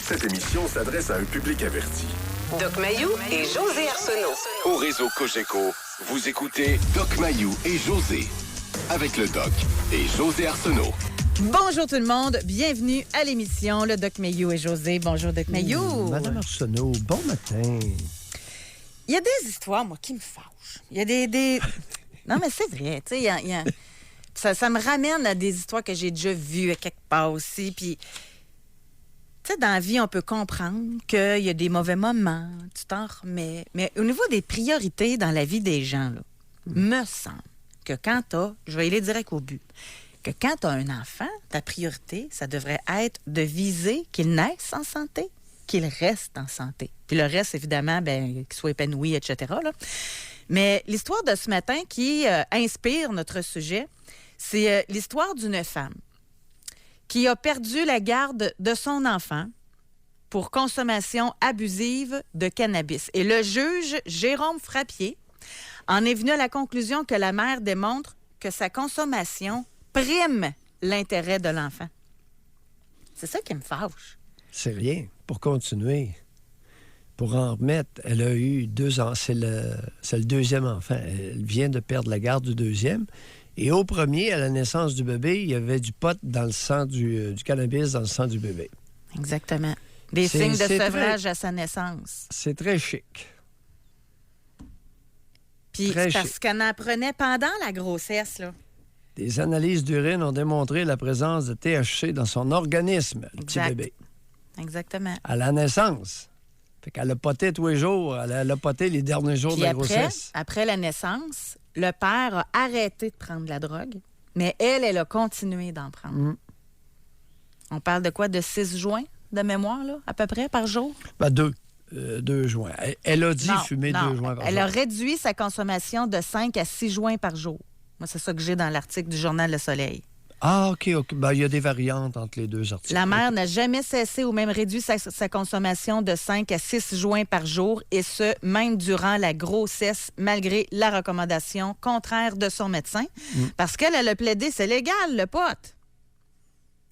Cette émission s'adresse à un public averti. Doc Mayou et José Arsenault. Au réseau Cogeco, vous écoutez Doc Mayou et José. Avec le Doc et José Arsenault. Bonjour tout le monde, bienvenue à l'émission Le Doc Mayou et José. Bonjour Doc Mayou. Madame Arsenault, bon matin. Il y a des histoires, moi, qui me fâchent. Il y a des... Non, mais c'est vrai, tu sais, ça me ramène à des histoires que j'ai déjà vues à quelque part aussi, puis... Tu sais, dans la vie, on peut comprendre qu'il y a des mauvais moments, tu t'en remets. Mais au niveau des priorités dans la vie des gens, là, me semble que quand t'as, je vais aller direct au but, que quand t'as un enfant, ta priorité, ça devrait être de viser qu'il naisse en santé, qu'il reste en santé. Puis le reste, évidemment, qu'il soit épanoui, etc. là. Mais l'histoire de ce matin qui inspire notre sujet, c'est l'histoire d'une femme qui a perdu la garde de son enfant pour consommation abusive de cannabis. Et le juge Jérôme Frappier en est venu à la conclusion que la mère démontre que sa consommation prime l'intérêt de l'enfant. C'est ça qui me fâche. C'est rien. Pour continuer, pour en remettre, elle a eu 2 ans. C'est le deuxième enfant. Elle vient de perdre la garde du deuxième. Et au premier, à la naissance du bébé, il y avait du pot dans le sang, du cannabis dans le sang du bébé. Exactement. Des signes de sevrage à sa naissance. C'est très chic. Puis c'est parce qu'elle en prenait pendant la grossesse, là. Des analyses d'urine ont démontré la présence de THC dans son organisme, le petit bébé. Exactement. À la naissance. Fait qu'elle a poté tous les jours. Elle a poté les derniers jours de la grossesse. Après la naissance, le père a arrêté de prendre de la drogue, mais elle a continué d'en prendre. Mm. On parle de quoi? De 6 joints de mémoire, là, à peu près, par jour? 2 joints. Elle a dit fumer 2 joints par jour. Elle a réduit sa consommation de 5 à 6 joints par jour. Moi, c'est ça que j'ai dans l'article du journal Le Soleil. Ah, OK. Ben, il y a des variantes entre les 2 articles. La mère n'a jamais cessé ou même réduit sa consommation de 5 à 6 joints par jour, et ce, même durant la grossesse, malgré la recommandation contraire de son médecin. Parce qu'elle a plaidé, c'est légal, le pot.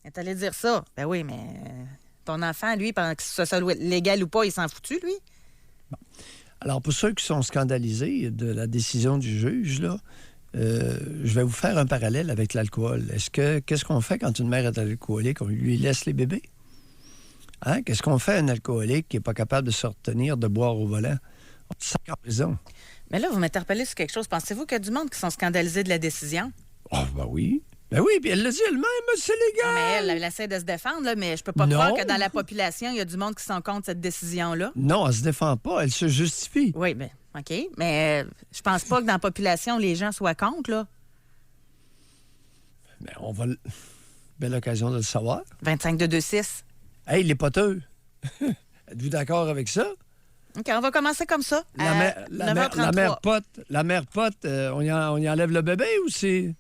Elle est allée dire ça. Ben oui, mais ton enfant, lui, pendant que ce soit légal ou pas, il s'en foutu, lui. Bon. Alors, pour ceux qui sont scandalisés de la décision du juge, là, je vais vous faire un parallèle avec l'alcool. Qu'est-ce qu'on fait quand une mère est alcoolique? On lui laisse les bébés? Hein? Qu'est-ce qu'on fait à un alcoolique qui n'est pas capable de se retenir de boire au volant? On le sac en prison. Mais là, vous m'interpellez sur quelque chose. Pensez-vous qu'il y a du monde qui sont scandalisés de la décision? Oh, ben oui. Ben oui, puis elle l'a dit elle-même, c'est légal. Non, mais elle essaie de se défendre, là, mais je peux pas croire que dans la population, il y a du monde qui sont contre cette décision-là. Non, elle se défend pas, elle se justifie. Oui, bien, OK. Mais je pense pas que dans la population, les gens soient contre, là. Mais on va... Belle occasion de le savoir. 25-2-2-6. Hey, les poteux! Êtes-vous d'accord avec ça? OK, on va commencer comme ça. La mère pote, on y enlève le bébé ou c'est...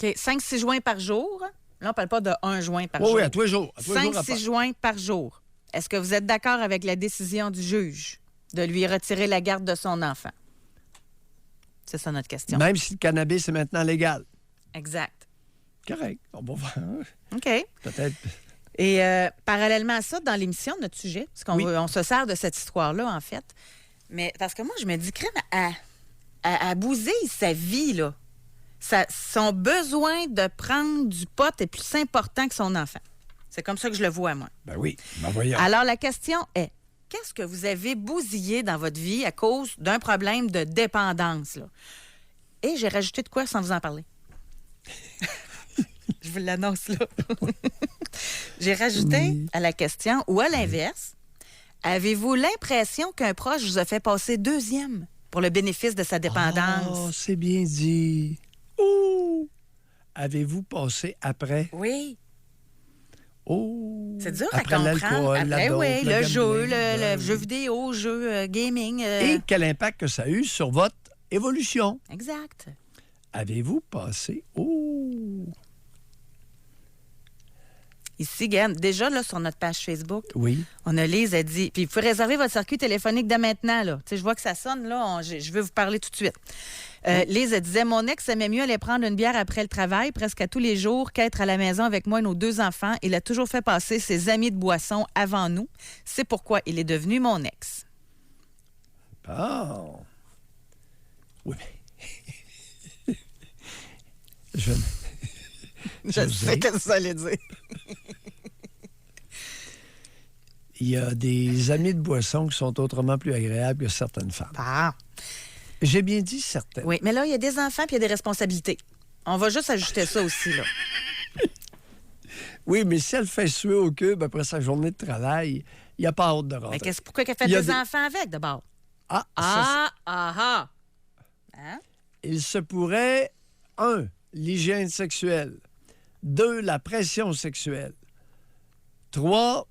OK, 5-6 joints par jour. Là, on parle pas de 1 joint par jour. Oui, à tous les jours. 5-6 joints par jour. Est-ce que vous êtes d'accord avec la décision du juge de lui retirer la garde de son enfant? C'est ça notre question. Même si le cannabis est maintenant légal. Exact. Correct. On va voir. OK. Peut-être. Et parallèlement à ça, dans l'émission, notre sujet, parce qu'on on se sert de cette histoire-là, en fait, mais parce que moi, je me dis, crème, à bousiller sa vie, là. Son besoin de prendre du pot est plus important que son enfant. C'est comme ça que je le vois, moi. Ben oui, ben voyons. Alors, la question est, qu'est-ce que vous avez bousillé dans votre vie à cause d'un problème de dépendance, là? Et j'ai rajouté de quoi sans vous en parler? Je vous l'annonce, là. J'ai rajouté à la question, ou à l'inverse, avez-vous l'impression qu'un proche vous a fait passer 2e pour le bénéfice de sa dépendance? Oh, c'est bien dit. Ouh! Avez-vous passé après? Oui. Oh! C'est dur après à comprendre. L'alcool, la dope, oui, le jeu, gambling, le jeu vidéo, le jeu gaming. Et quel impact que ça a eu sur votre évolution? Exact. Avez-vous passé? Oh! Ici, Guen, déjà, là, sur notre page Facebook, Oui. on a Lise, elle dit, puis il faut réserver votre circuit téléphonique dès maintenant, là. Tu sais, je vois que ça sonne, là, je veux vous parler tout de suite. Lise, elle disait, mon ex aimait mieux aller prendre une bière après le travail, presque à tous les jours, qu'être à la maison avec moi et nos 2 enfants. Il a toujours fait passer ses amis de boisson avant nous. C'est pourquoi il est devenu mon ex. Bon. Oui, mais... Je sais que ça allait dire. Il y a des amis de boisson qui sont autrement plus agréables que certaines femmes. Ah. J'ai bien dit certaines. Oui, mais là, il y a des enfants puis il y a des responsabilités. On va juste ajuster ça aussi, là. Oui, mais si elle fait suer au cube après sa journée de travail, il n'y a pas hâte de rentrer. Mais pourquoi qu'elle fait Il y a des des- enfants avec, d'abord? Ah, Ah. Hein? il se pourrait, 1, l'hygiène sexuelle. 2, la pression sexuelle. 3...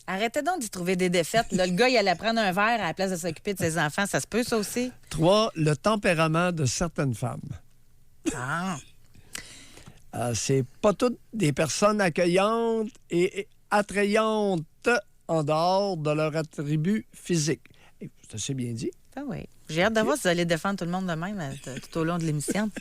Arrêtez donc d'y trouver des défaites. Là, le gars, il allait prendre un verre à la place de s'occuper de ses enfants. Ça se peut, ça aussi? 3, le tempérament de certaines femmes. Ah. C'est pas toutes des personnes accueillantes et attrayantes en dehors de leur attribut physique. Et c'est assez bien dit. Ah oui. J'ai hâte de voir si vous allez défendre tout le monde de même tout au long de l'émission.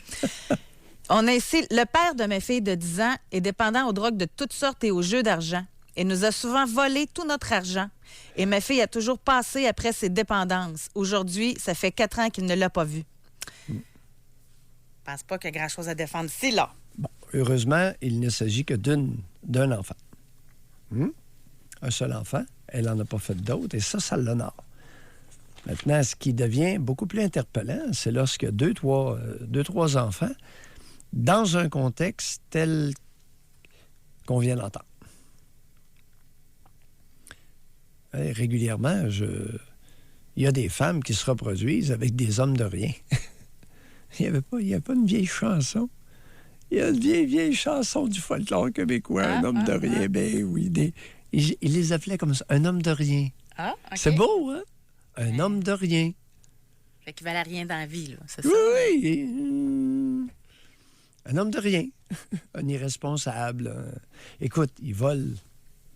On a ici, le père de mes filles de 10 ans est dépendant aux drogues de toutes sortes et aux jeux d'argent. Il nous a souvent volé tout notre argent. Et ma fille a toujours passé après ses dépendances. Aujourd'hui, ça fait 4 ans qu'il ne l'a pas vu. Je pense pas qu'il y a grand-chose à défendre ici, là. Bon, heureusement, il ne s'agit que d'un enfant. Un seul enfant. Elle n'en a pas fait d'autres et ça l'honore. Maintenant, ce qui devient beaucoup plus interpellant, c'est lorsque 2-3 enfants, dans un contexte tel qu'on vient d'entendre. Régulièrement, il y a des femmes qui se reproduisent avec des hommes de rien. Il n'y a pas une vieille chanson. Il y a une vieille chanson du folklore québécois, un homme de rien. Ben oui, il les appelait comme ça, un homme de rien. Ah, OK. C'est beau, hein? Un homme de rien. Fait qu'il valait rien dans la vie, là. C'est ça? Oui. Un homme de rien. Un irresponsable. Écoute, il vole.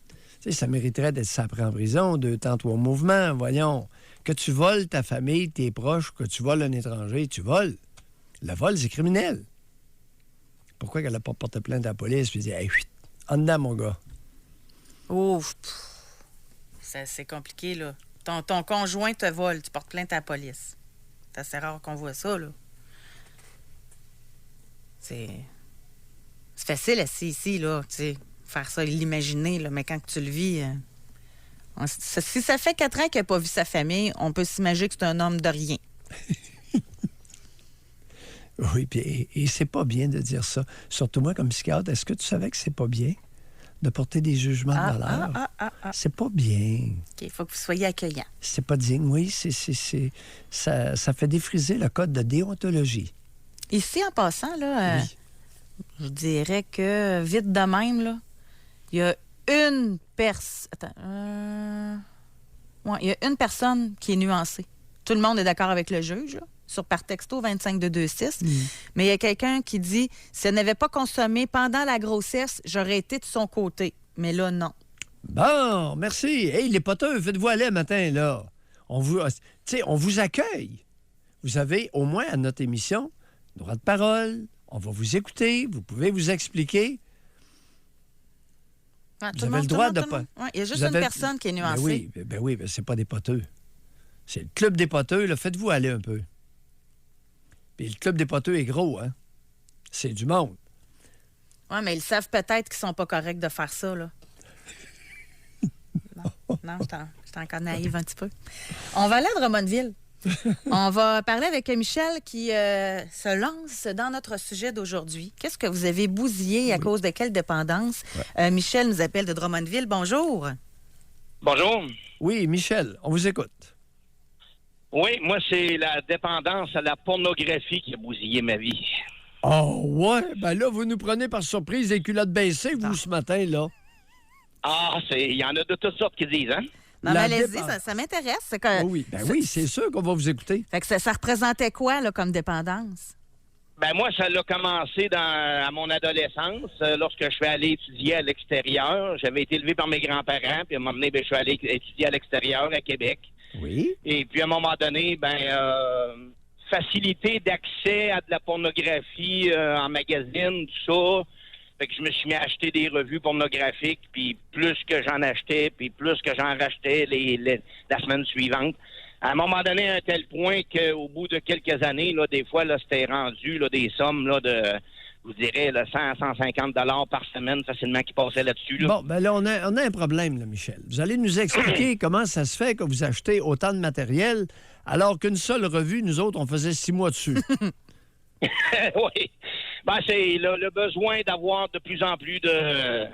Tu sais, ça mériterait d'être sapé en prison, 2 temps, 3 mouvements. Voyons. Que tu voles ta famille, tes proches, que tu voles un étranger, tu voles. Le vol, c'est criminel. Pourquoi qu'elle n'a pas porté plainte à la police puis dit, hey, en dedans, mon gars. Ouf. C'est compliqué, là. Ton conjoint te vole, tu portes plainte à la police. C'est assez rare qu'on voit ça, là. C'est facile assis ici, là, tu sais, faire ça, l'imaginer, là, mais quand tu le vis... si ça fait 4 ans qu'il n'a pas vu sa famille, on peut s'imaginer que c'est un homme de rien. Oui, puis et c'est pas bien de dire ça. Surtout moi, comme psychiatre, est-ce que tu savais que c'est pas bien de porter des jugements de valeur? C'est pas bien. OK, il faut que vous soyez accueillant. C'est pas digne, oui. Ça fait défriser le code de déontologie. Ici, en passant, là, Oui. je dirais que, vite de même, là, il y a une personne... Attends. Ouais, il y a une personne qui est nuancée. Tout le monde est d'accord avec le juge, là, par texto 25226. Mais il y a quelqu'un qui dit, si elle n'avait pas consommé pendant la grossesse, j'aurais été de son côté. Mais là, non. Bon, merci. Hey, les poteux, faites-vous aller le matin, là. On vous accueille. Vous avez, au moins à notre émission, droit de parole. On va vous écouter. Vous pouvez vous expliquer. Ouais, Vous avez le droit de pas. Ouais, il y a juste une personne qui est nuancée. Ben oui, c'est pas des poteux. C'est le club des poteux, là. Faites-vous aller un peu. Puis le club des poteux est gros, hein? C'est du monde. Oui, mais ils savent peut-être qu'ils sont pas corrects de faire ça, là. Non, j'étais encore naïve un petit peu. On va aller à Drummondville. On va parler avec Michel qui se lance dans notre sujet d'aujourd'hui. Qu'est-ce que vous avez bousillé à cause de quelle dépendance? Michel nous appelle de Drummondville. Bonjour. Bonjour. Oui, Michel, on vous écoute. Oui, moi, c'est la dépendance à la pornographie qui a bousillé ma vie. Oh, ouais? Ben là, vous nous prenez par surprise les culottes baissées, vous, ce matin, là. Ah, il y en a de toutes sortes qui disent, hein? Non, La mais allez-y, dépendance. ça m'intéresse. C'est que, Oui, ben oui, c'est sûr qu'on va vous écouter. Fait que ça représentait quoi, là, comme dépendance? Ben moi, ça l'a commencé à mon adolescence, lorsque je suis allé étudier à l'extérieur. J'avais été élevé par mes grands-parents, puis à un moment donné, je suis allé étudier à l'extérieur, à Québec. Oui. Et puis à un moment donné, facilité d'accès à de la pornographie en magazine, tout ça. Fait que je me suis mis à acheter des revues pornographiques, puis plus que j'en achetais, puis plus que j'en rachetais la semaine suivante. À un moment donné, à un tel point qu'au bout de quelques années, là, des fois, là, c'était rendu là, des sommes là, de, je vous dirais, là, 100, 150 $ par semaine facilement qui passaient là-dessus. Là. Bon, ben là, on a un problème, là, Michel. Vous allez nous expliquer comment ça se fait que vous achetez autant de matériel alors qu'une seule revue, nous autres, on faisait 6 mois dessus. Oui. Ben, c'est le besoin d'avoir de plus en plus de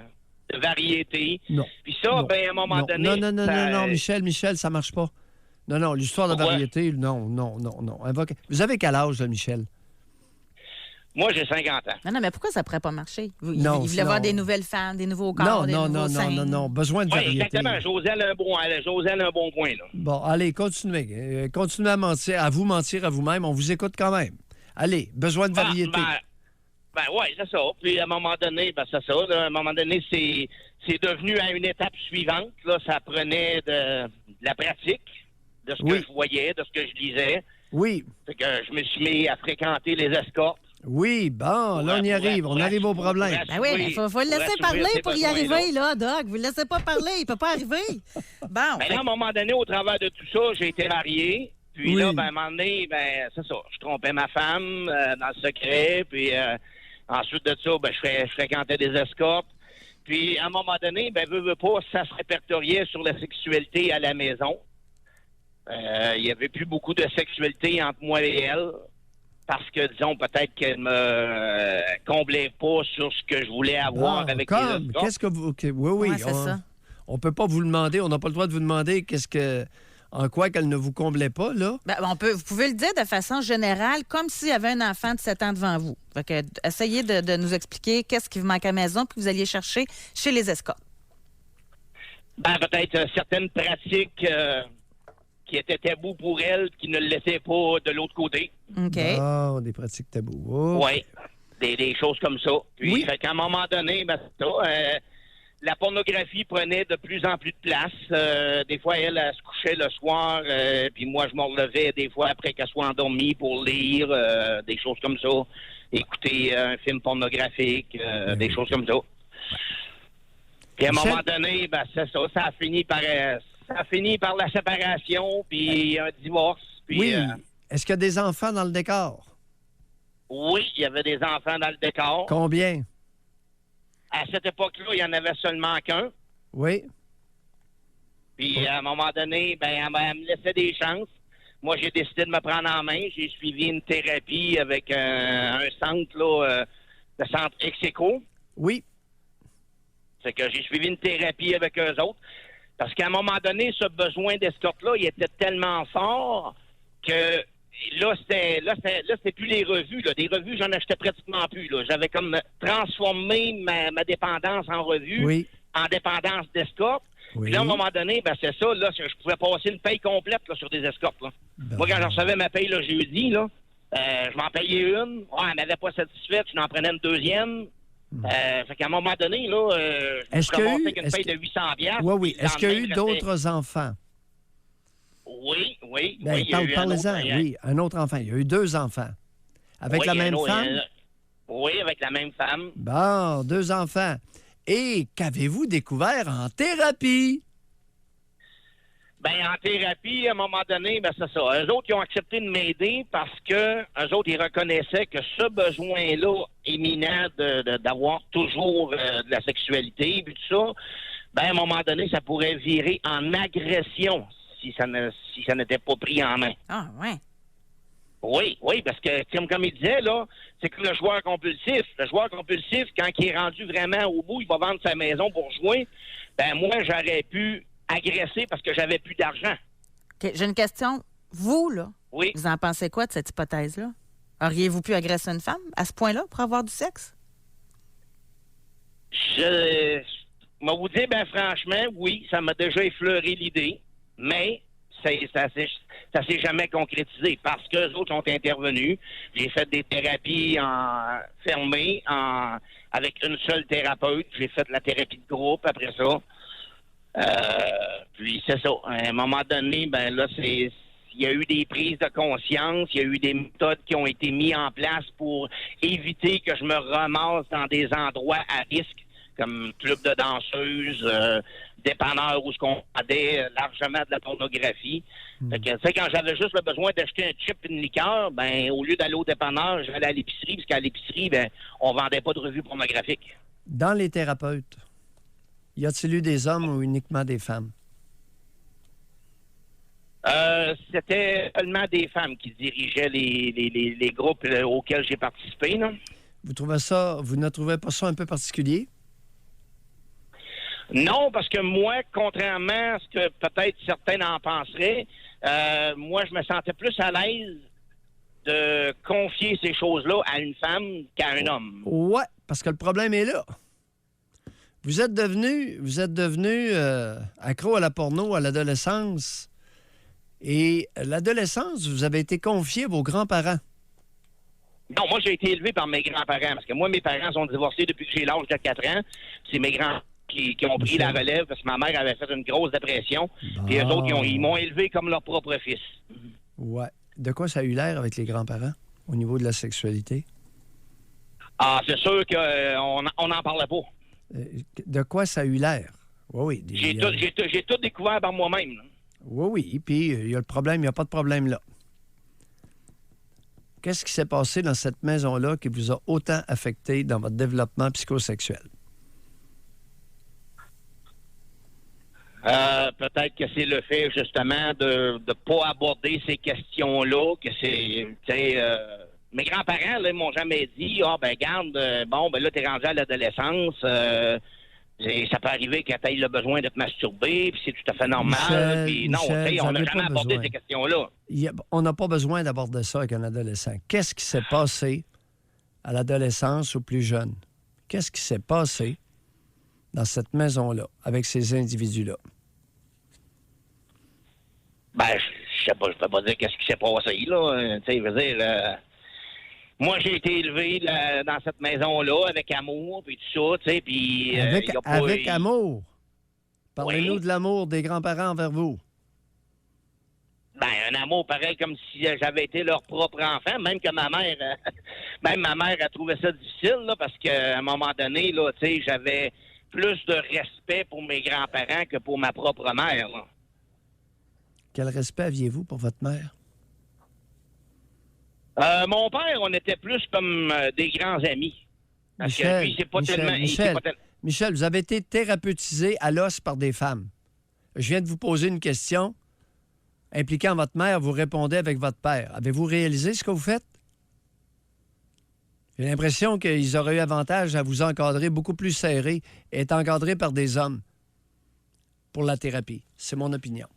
variété. Non. Puis ça, non. ben, à un moment donné... Non, Michel, ça marche pas. Non, l'histoire de variété, non. Vous avez quel âge, là, Michel? Moi, j'ai 50 ans. Non, mais pourquoi ça pourrait pas marcher? Il voulait voir des nouvelles femmes, des nouveaux corps, des nouveaux seins. Non. Besoin de variété. Oui, exactement. Joselle a un bon point, là. Bon, allez, continuez. Continuez à mentir, à vous mentir à vous-même. On vous écoute quand même. Allez, besoin de variété. Oui, c'est ça. Puis à un moment donné, c'est ça. Là, à un moment donné, c'est devenu à une étape suivante. Là, ça prenait de la pratique, de ce que je voyais, de ce que je lisais. Oui. Fait que je me suis mis à fréquenter les escortes. Oui, bon, là, on y arrive. On arrive au problème. Ben oui, mais faut le laisser parler pour y arriver, là, Doc. Vous le laissez pas parler, il peut pas arriver. Bon. Ben là, à un moment donné, au travers de tout ça, j'ai été marié. Puis là, à un moment donné, c'est ça. Je trompais ma femme dans le secret. Puis ensuite de ça, je fréquentais des escortes. Puis à un moment donné, veux pas, ça se répertoriait sur la sexualité à la maison. Il y avait plus beaucoup de sexualité entre moi et elle. Parce que, disons, peut-être qu'elle me comblait pas sur ce que je voulais avoir avec les escortes. Qu'est-ce que vous... Oui, c'est ça. On peut pas vous le demander. On n'a pas le droit de vous demander en quoi qu'elle ne vous comblait pas, là. Vous pouvez le dire de façon générale, comme s'il y avait un enfant de 7 ans devant vous. Fait que, essayez de nous expliquer qu'est-ce qui vous manque à la maison puis que vous alliez chercher chez les escortes. Peut-être certaines pratiques qui étaient tabous pour elle, qui ne le laissaient pas de l'autre côté. OK. Oh, des pratiques tabous. Oh. Oui, des choses comme ça. Puis, fait qu'à un moment donné, la pornographie prenait de plus en plus de place. Des fois, elle se couchait le soir, puis moi, je me relevais des fois après qu'elle soit endormie pour lire des choses comme ça, écouter un film pornographique, des choses comme ça. Puis à un moment donné, c'est ça, ça a fini par la séparation, puis un divorce. Puis, oui. Est-ce qu'il y a des enfants dans le décor? Oui, il y avait des enfants dans le décor. Combien? À cette époque-là, il n'y en avait seulement qu'un. Oui. Puis, à un moment donné, elle me laissait des chances. Moi, j'ai décidé de me prendre en main. J'ai suivi une thérapie avec un centre, le centre Execo. Oui. C'est que j'ai suivi une thérapie avec eux autres. Parce qu'à un moment donné, ce besoin d'escorte-là, il était tellement fort que là, c'était plus les revues. Là. Des revues, j'en achetais pratiquement plus. Là. J'avais comme transformé ma dépendance en revue en dépendance d'escorte. Oui. Puis là, à un moment donné, c'est ça, là, je pouvais passer une paye complète là, sur des escortes. Là. Moi, quand je recevais ma paye le jeudi, là, je m'en payais une. Elle m'avait pas satisfaite, je n'en prenais une deuxième. Fait qu'à un moment donné, là, je ramassais avec une paye de 800 $. Oui. Est-ce qu'il y a eu d'autres enfants? Oui. Parlez-en. Oui, un autre enfant. Il y a eu 2 enfants. Avec la même femme? Oui, avec la même femme. Bon, 2 enfants. Et qu'avez-vous découvert en thérapie? En thérapie, à un moment donné, c'est ça. Eux autres, ils ont accepté de m'aider parce que eux autres, ils reconnaissaient que ce besoin-là éminent d'avoir toujours de la sexualité et tout ça, à un moment donné, ça pourrait virer en agression si ça n'était pas pris en main. Ah, ouais. Oui, parce que, comme il disait, là, c'est que le joueur compulsif, quand il est rendu vraiment au bout, il va vendre sa maison pour jouer, moi, j'aurais pu agresser parce que j'avais plus d'argent. OK, j'ai une question. Vous, là, vous en pensez quoi de cette hypothèse-là? Auriez-vous pu agresser une femme à ce point-là pour avoir du sexe? Je vais vous dire, franchement, oui, ça m'a déjà effleuré l'idée, mais ça s'est jamais concrétisé parce que les autres ont intervenu. J'ai fait des thérapies fermées avec une seule thérapeute. J'ai fait la thérapie de groupe après ça. Puis c'est ça. À un moment donné, ben là, il y a eu des prises de conscience, il y a eu des méthodes qui ont été mises en place pour éviter que je me ramasse dans des endroits à risque, comme club de danseuses, dépanneurs où ce qu'on vendait largement de la pornographie. Fait que, tu sais, quand j'avais juste le besoin d'acheter un chip et une liqueur, ben au lieu d'aller au dépanneur, j'allais à l'épicerie, parce qu'à l'épicerie, ben on vendait pas de revues pornographiques. Dans les thérapeutes, y a-t-il eu des hommes ou uniquement des femmes? C'était seulement des femmes qui dirigeaient les groupes auxquels j'ai participé, là. Vous ne trouvez pas ça un peu particulier? Non, parce que moi, contrairement à ce que peut-être certains en penseraient, moi, je me sentais plus à l'aise de confier ces choses-là à une femme qu'à un homme. Ouais, parce que le problème est là. Vous êtes devenu accro à la porno à l'adolescence. Et l'adolescence, vous avez été confié à vos grands-parents. Non, moi, j'ai été élevé par mes grands-parents. Parce que moi, mes parents sont divorcés depuis que j'ai l'âge de 4 ans. C'est mes grands qui ont pris la relève parce que ma mère avait fait une grosse dépression. Puis eux autres, ils m'ont élevé comme leur propre fils. Ouais. De quoi ça a eu l'air avec les grands-parents au niveau de la sexualité? Ah, c'est sûr qu'on n'en parlait pas. De quoi ça a eu l'air? Oui, oui. J'ai tout découvert par moi-même, là. Oui, oui. Puis, il y a le problème, il n'y a pas de problème là. Qu'est-ce qui s'est passé dans cette maison-là qui vous a autant affecté dans votre développement psychosexuel? Peut-être que c'est le fait, justement, de ne pas aborder ces questions-là, que c'est, tu sais, mes grands-parents, là, ils m'ont jamais dit, ben, garde, là, t'es rendu à l'adolescence, ça peut arriver que tu aies le besoin de te masturber, puis c'est tout à fait normal. Puis non, on n'a jamais abordé ces questions-là. On n'a pas besoin d'aborder ça avec un adolescent. Qu'est-ce qui s'est passé à l'adolescence ou plus jeune? Qu'est-ce qui s'est passé dans cette maison-là, avec ces individus-là? Ben, je sais pas, je peux pas dire qu'est-ce qui s'est passé, là. Tu sais, je veux dire... Moi, j'ai été élevé dans cette maison-là avec amour, puis tout ça, tu sais, puis... avec amour? Parlez-nous Oui. de l'amour des grands-parents envers vous. Ben, un amour pareil comme si j'avais été leur propre enfant, même que ma mère a trouvé ça difficile, là, parce qu'à un moment donné, là, tu sais, j'avais plus de respect pour mes grands-parents que pour ma propre mère, là. Quel respect aviez-vous pour votre mère? Mon père, on était plus comme des grands amis. Parce que lui, c'est pas tellement... Michel, vous avez été thérapeutisé à l'os par des femmes. Je viens de vous poser une question impliquant votre mère. Vous répondez avec votre père. Avez-vous réalisé ce que vous faites? J'ai l'impression qu'ils auraient eu avantage à vous encadrer beaucoup plus serré et être encadré par des hommes pour la thérapie. C'est mon opinion.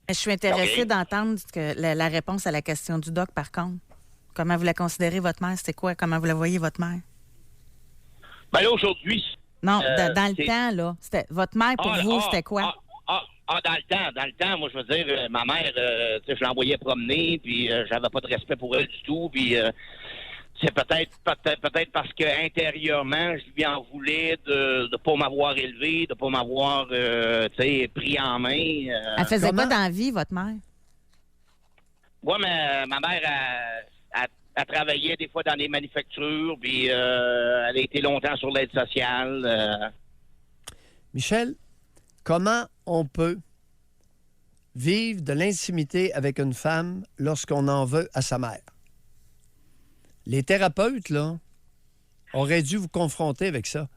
Je suis intéressée d'entendre la réponse à la question du doc, par contre. Comment vous la considérez, votre mère? C'était quoi? Comment vous la voyez, votre mère? Ben là, aujourd'hui... Non, dans le temps, là. Votre mère, pour vous, c'était quoi? Dans le temps, moi, je veux dire, ma mère, tu sais, je l'envoyais promener, puis j'avais pas de respect pour elle du tout, puis c'est peut-être parce que intérieurement, je lui en voulais de ne pas m'avoir élevé, de pas m'avoir, tu sais, pris en main. Elle faisait quoi dans la vie, votre mère? Moi, ma mère, elle travaillait des fois dans les manufactures, puis elle a été longtemps sur l'aide sociale. Michel, comment on peut vivre de l'intimité avec une femme lorsqu'on en veut à sa mère? Les thérapeutes, là, auraient dû vous confronter avec ça.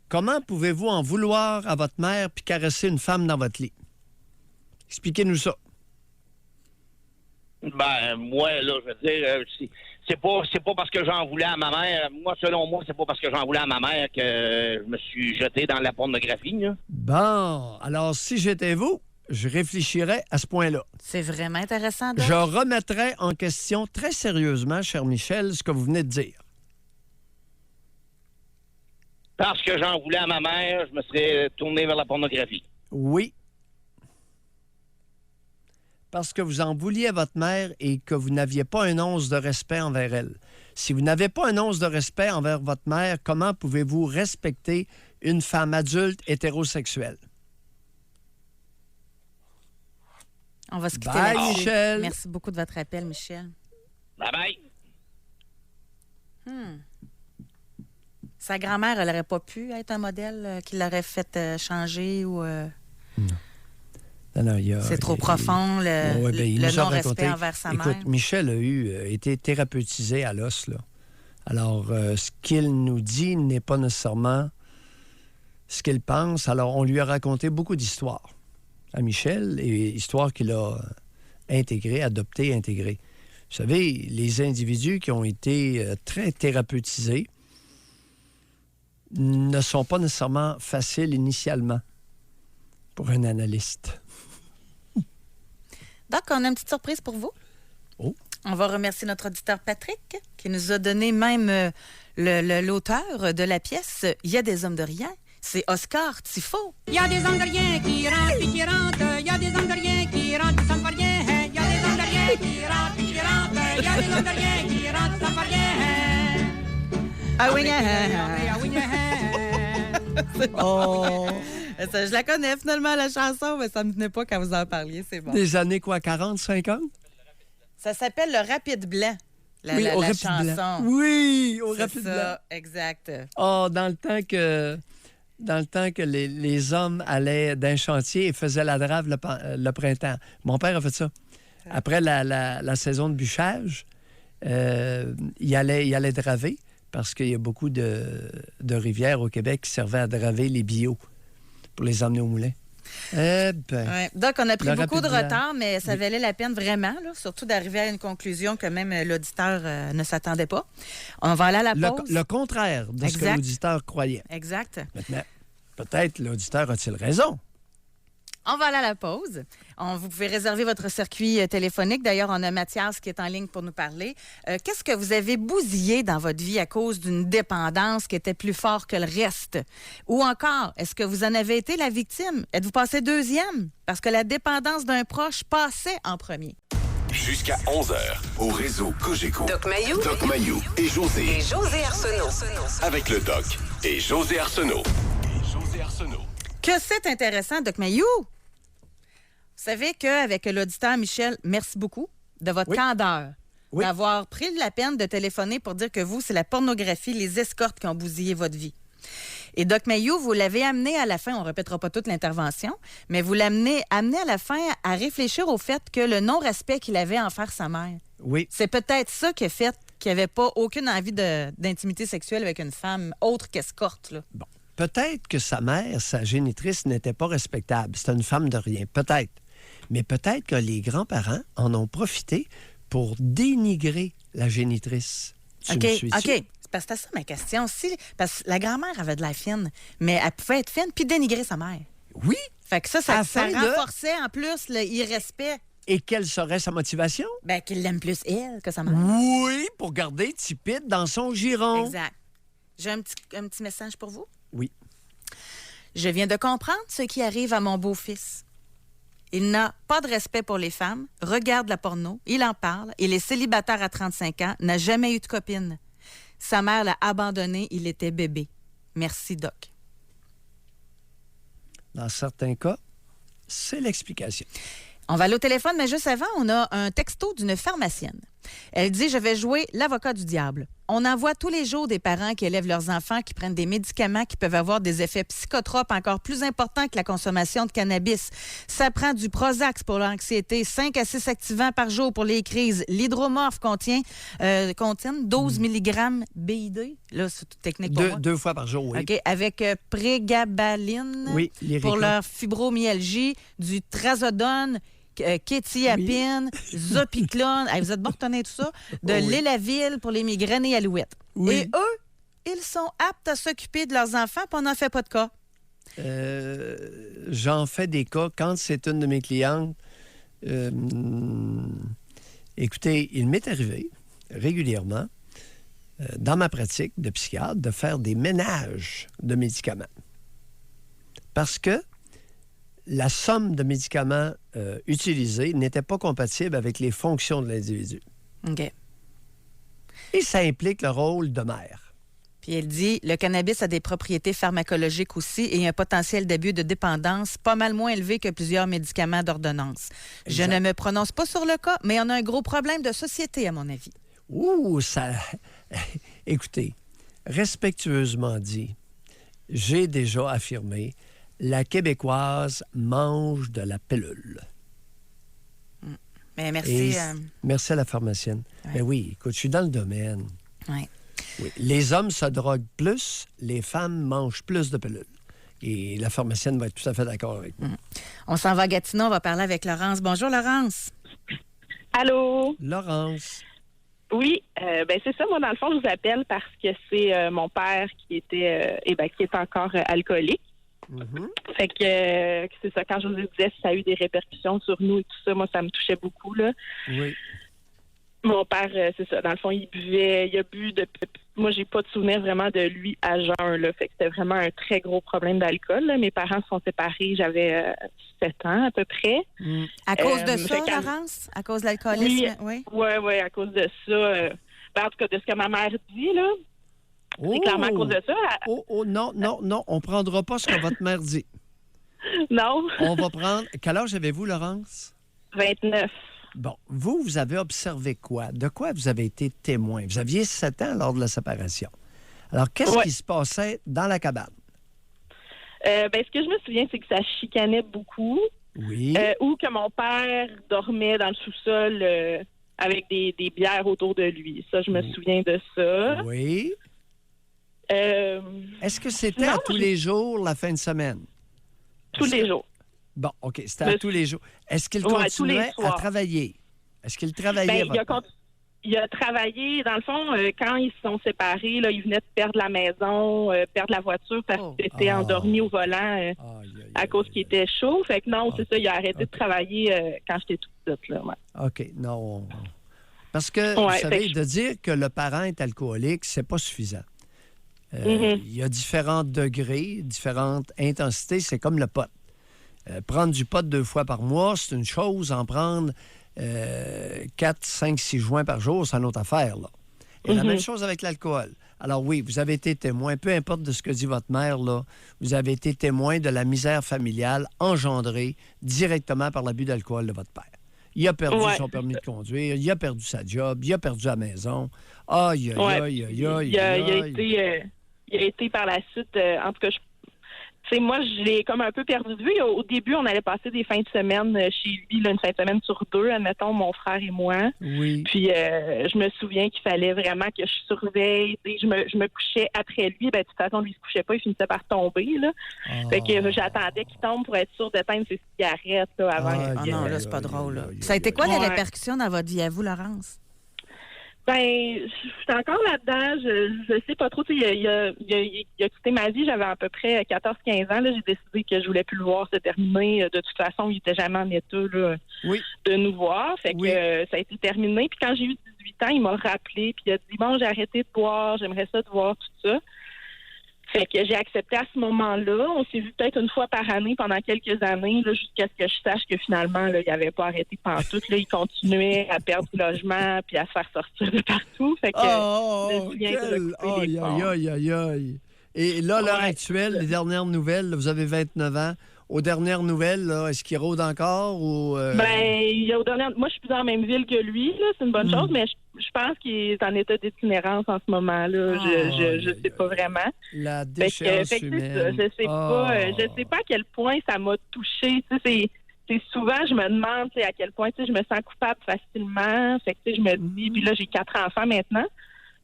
Comment pouvez-vous en vouloir à votre mère puis caresser une femme dans votre lit? Expliquez-nous ça. Ben, moi, là, je veux dire, c'est pas parce que j'en voulais à ma mère. Moi, selon moi, c'est pas parce que j'en voulais à ma mère que je me suis jeté dans la pornographie, là. Bon, alors si j'étais vous, je réfléchirais à ce point-là. C'est vraiment intéressant, doc. Je remettrais en question très sérieusement, cher Michel, ce que vous venez de dire. Parce que j'en voulais à ma mère, je me serais tourné vers la pornographie. Oui. parce que vous en vouliez à votre mère et que vous n'aviez pas un once de respect envers elle. Si vous n'avez pas un once de respect envers votre mère, comment pouvez-vous respecter une femme adulte hétérosexuelle? On va se quitter Bye, là-dessus. Michel. Merci beaucoup de votre appel, Michel. Bye-bye. Sa grand-mère, elle n'aurait pas pu être un modèle qui l'aurait fait changer ou... Non, c'est trop profond, le nous a non-respect raconté. envers sa Écoute, mère. Michel a été thérapeutisé à l'os, là. Alors, ce qu'il nous dit n'est pas nécessairement ce qu'il pense. Alors, on lui a raconté beaucoup d'histoires à Michel, et histoires qu'il a intégrées, adoptées, intégrées. Vous savez, les individus qui ont été très thérapeutisés ne sont pas nécessairement faciles initialement pour un analyste. Donc, on a une petite surprise pour vous. Oh. On va remercier notre auditeur Patrick, qui nous a donné même l'auteur de la pièce « Il y a des hommes de rien ». C'est Oscar Tifo. Il y a des hommes de rien qui rentrent puis qui rentrent. Il y a des hommes de rien qui rentrent puis ça me fait rien. Il y a des hommes de rien qui rentrent puis qui rentrent. Il y a des hommes de rien qui rentrent, ça me fait rien. Ah oui, Ah oui, Oh! Ça, je la connais finalement, la chanson, mais ça ne me tenait pas quand vous en parliez, c'est bon. Des années quoi, 40, 50? Ça s'appelle Le Rapide Blanc, la au Rapide chanson. Blanc. Oui, au C'est Rapide Blanc. ça, exact. Oh, dans le temps que les hommes allaient d'un chantier et faisaient la drave le printemps. Mon père a fait ça. Après la saison de bûchage, il allait draver parce qu'il y a beaucoup de rivières au Québec qui servaient à draver les bio pour les emmener au moulin. Eh ben, Ouais. Donc, on a pris Le beaucoup de Rapide Blanc. retard, mais ça valait la peine vraiment, là, surtout d'arriver à une conclusion que même l'auditeur ne s'attendait pas. On va aller à la pause. le contraire de ce que Exact. l'auditeur croyait. Exact. Maintenant, peut-être l'auditeur a-t-il raison? On va aller à la pause. Vous pouvez réserver votre circuit téléphonique. D'ailleurs, on a Mathias qui est en ligne pour nous parler. Qu'est-ce que vous avez bousillé dans votre vie à cause d'une dépendance qui était plus fort que le reste? Ou encore, est-ce que vous en avez été la victime? Êtes-vous passé deuxième? Parce que la dépendance d'un proche passait en premier. Jusqu'à 11h, au réseau Cogeco. Doc Mayou. Doc Mayou et José. Et José Arsenault. Avec le Doc et José Arsenault. Que c'est intéressant, Doc Mayou! Vous savez qu'avec l'auditeur Michel, merci beaucoup de votre Oui. candeur, Oui. d'avoir pris la peine de téléphoner pour dire que vous, c'est la pornographie, les escortes qui ont bousillé votre vie. Et Doc Mayou, vous l'avez amené à la fin, on ne répétera pas toute l'intervention, mais vous l'amenez amené à la fin à réfléchir au fait que le non-respect qu'il avait envers sa mère, Oui. c'est peut-être ça qui a fait qu'il n'avait pas aucune envie d'intimité sexuelle avec une femme autre qu'escorte, là. Bon. Peut-être que sa mère, sa génitrice, n'était pas respectable. C'était une femme de rien. Peut-être. Mais peut-être que les grands-parents en ont profité pour dénigrer la génitrice. Tu me suis-tu? OK. C'est parce que c'était ça ma question. Parce que la grand-mère avait de la fine, mais elle pouvait être fine puis dénigrer sa mère. Oui. Fait que ça Afin de- renforçait en plus le irrespect. Et quelle serait sa motivation? Ben, qu'il l'aime plus elle que sa mère. Oui, pour garder Tipit dans son giron. Exact. J'ai un petit message pour vous. Oui. Je viens de comprendre ce qui arrive à mon beau-fils. Il n'a pas de respect pour les femmes, regarde la porno, il en parle, il est célibataire à 35 ans, n'a jamais eu de copine. Sa mère l'a abandonné, il était bébé. Merci, Doc. Dans certains cas, c'est l'explication. On va aller au téléphone, mais juste avant, on a un texto d'une pharmacienne. Elle dit « Je vais jouer l'avocat du diable ». On en voit tous les jours des parents qui élèvent leurs enfants qui prennent des médicaments qui peuvent avoir des effets psychotropes encore plus importants que la consommation de cannabis. Ça prend du Prozac pour l'anxiété, 5 à 6 activants par jour pour les crises. L'hydromorphe contient 12 mg BID. Là, c'est toute technique pour moi. 2 fois par jour, oui. OK, avec prégabaline Oui, Lyrica. pour leur fibromyalgie, du trazodone, kétiapine, zopiclone, hey, vous êtes bon pour retenir tout ça, de l'élavil pour les migraines et alouettes. Oui. Et eux, ils sont aptes à s'occuper de leurs enfants, puis on n'en fait pas de cas. J'en fais des cas quand c'est une de mes clientes. Écoutez, il m'est arrivé régulièrement, dans ma pratique de psychiatre, de faire des ménages de médicaments. Parce que la somme de médicaments utilisés n'était pas compatible avec les fonctions de l'individu. OK. Et ça implique le rôle de mère. Puis elle dit, le cannabis a des propriétés pharmacologiques aussi et un potentiel d'abus de dépendance pas mal moins élevé que plusieurs médicaments d'ordonnance. Je ne me prononce pas sur le cas, mais on a un gros problème de société, à mon avis. Ouh, ça... Écoutez, respectueusement dit, j'ai déjà affirmé, la Québécoise mange de la pilule. Mais merci. Et merci à la pharmacienne. Ouais. Ben oui, écoute, je suis dans le domaine. Ouais. Oui. Les hommes se droguent plus, les femmes mangent plus de pilules. Et la pharmacienne va être tout à fait d'accord avec moi. On s'en va à Gatineau, on va parler avec Laurence. Bonjour, Laurence. Allô? Laurence. Oui, ben c'est ça. Moi, dans le fond, je vous appelle parce que c'est mon père qui était, qui est encore alcoolique. Mhm. Fait que c'est ça. Quand je vous disais si ça a eu des répercussions sur nous et tout ça, moi, ça me touchait beaucoup là. Oui. Mon père, c'est ça. Dans le fond, il buvait, il a bu moi, j'ai pas de souvenir vraiment de lui à jeun là. Fait que c'était vraiment un très gros problème d'alcool. Là. Mes parents se sont séparés, j'avais 7 ans à peu près. À cause de ça, fait que- Laurence? À cause de l'alcoolisme? Oui. Ouais, à cause de ça. Ben, en tout cas, de ce que ma mère dit là, c'est clairement à cause de ça. Non, on prendra pas ce que votre mère dit. Non, On va prendre... Quel âge avez-vous, Laurence? 29. Bon, vous avez observé quoi? De quoi vous avez été témoin? Vous aviez 7 ans lors de la séparation. Alors, qu'est-ce Ouais. qui se passait dans la cabane? Ce que je me souviens, c'est que ça chicanait beaucoup. Oui. Ou que mon père dormait dans le sous-sol avec des bières autour de lui. Ça, je me souviens de ça. Oui. Est-ce que c'était non, à tous les jours, la fin de semaine? Tous les jours. Bon, OK, c'était à Mais- tous les jours. Est-ce qu'il Ouais, tous continuait les soirs. à travailler? Est-ce qu'il travaillait? Il a travaillé, dans le fond, quand ils se sont séparés, là, il venait de perdre la maison, perdre la voiture parce qu'il était endormi au volant à cause qu'il était chaud. Fait que non, c'est ça, il a arrêté de travailler quand j'étais toute petite. Là, ouais. OK, non. Parce que, Ouais, vous fait savez, que- de dire que le parent est alcoolique, c'est pas suffisant. Mhm. Il y a différents degrés, différentes intensités. C'est comme le pot. Prendre du pot 2 fois par mois, c'est une chose. En prendre 4, 5, 6 joints par jour, c'est une autre affaire. Là. Et la même chose avec l'alcool. Alors oui, vous avez été témoin, peu importe de ce que dit votre mère, là, vous avez été témoin de la misère familiale engendrée directement par l'abus d'alcool de votre père. Il a perdu son permis de conduire, il a perdu sa job, il a perdu la maison. Aïe, aïe, Ouais. aïe, aïe, Il aïe, a aïe. été par la suite, en tout cas, moi, je l'ai comme un peu perdu de vue. Au début, on allait passer des fins de semaine chez lui, là, une fin de semaine sur 2, admettons, mon frère et moi. Oui. Puis, je me souviens qu'il fallait vraiment que je surveille. Tu sais, je me couchais après lui. Ben, de toute façon, lui, il se couchait pas, il finissait par tomber. Là. Fait que j'attendais qu'il tombe pour être sûr d'éteindre ses cigarettes là, avant. Aïe, Ah qu'il- non, là, c'est pas drôle. Là. Ça a été quoi les Ouais. répercussions dans votre vie à vous, Laurence? Ben, je suis encore là-dedans. Je sais pas trop. Tu sais, il a quitté ma vie. J'avais à peu près 14-15 ans. Là, j'ai décidé que je voulais plus le voir se terminer. De toute façon, il était jamais en état là, Oui. de nous voir. Fait que Oui. ça a été terminé. Puis quand j'ai eu 18 ans, il m'a rappelé. Puis il a dit, bon, j'ai arrêté de boire. J'aimerais ça te voir, tout ça. Fait que j'ai accepté à ce moment-là. On s'est vu peut-être une fois par année pendant quelques années, là, jusqu'à ce que je sache que finalement, là, il n'avait pas arrêté pantoute. Là, il continuait à perdre du logement puis à se faire sortir de partout. Fait que je me souviens de couper les Aïe, aïe, aïe, aïe. Et là, à l'heure Ouais. actuelle, les dernières nouvelles, là, vous avez 29 ans. Aux dernières nouvelles, là, est-ce qu'il rôde encore ou... Ben, moi, je suis plus dans la même ville que lui, là, c'est une bonne chose, mais je pense qu'il est en état d'itinérance en ce moment, là. Je sais pas vraiment. La Fait que déchéance c'est ça, humaine. je sais pas à quel point ça m'a touchée. Tu sais, c'est souvent, je me demande, tu sais, à quel point, tu sais, je me sens coupable facilement. Fait que, tu sais, je me dis, puis là, j'ai 4 enfants maintenant.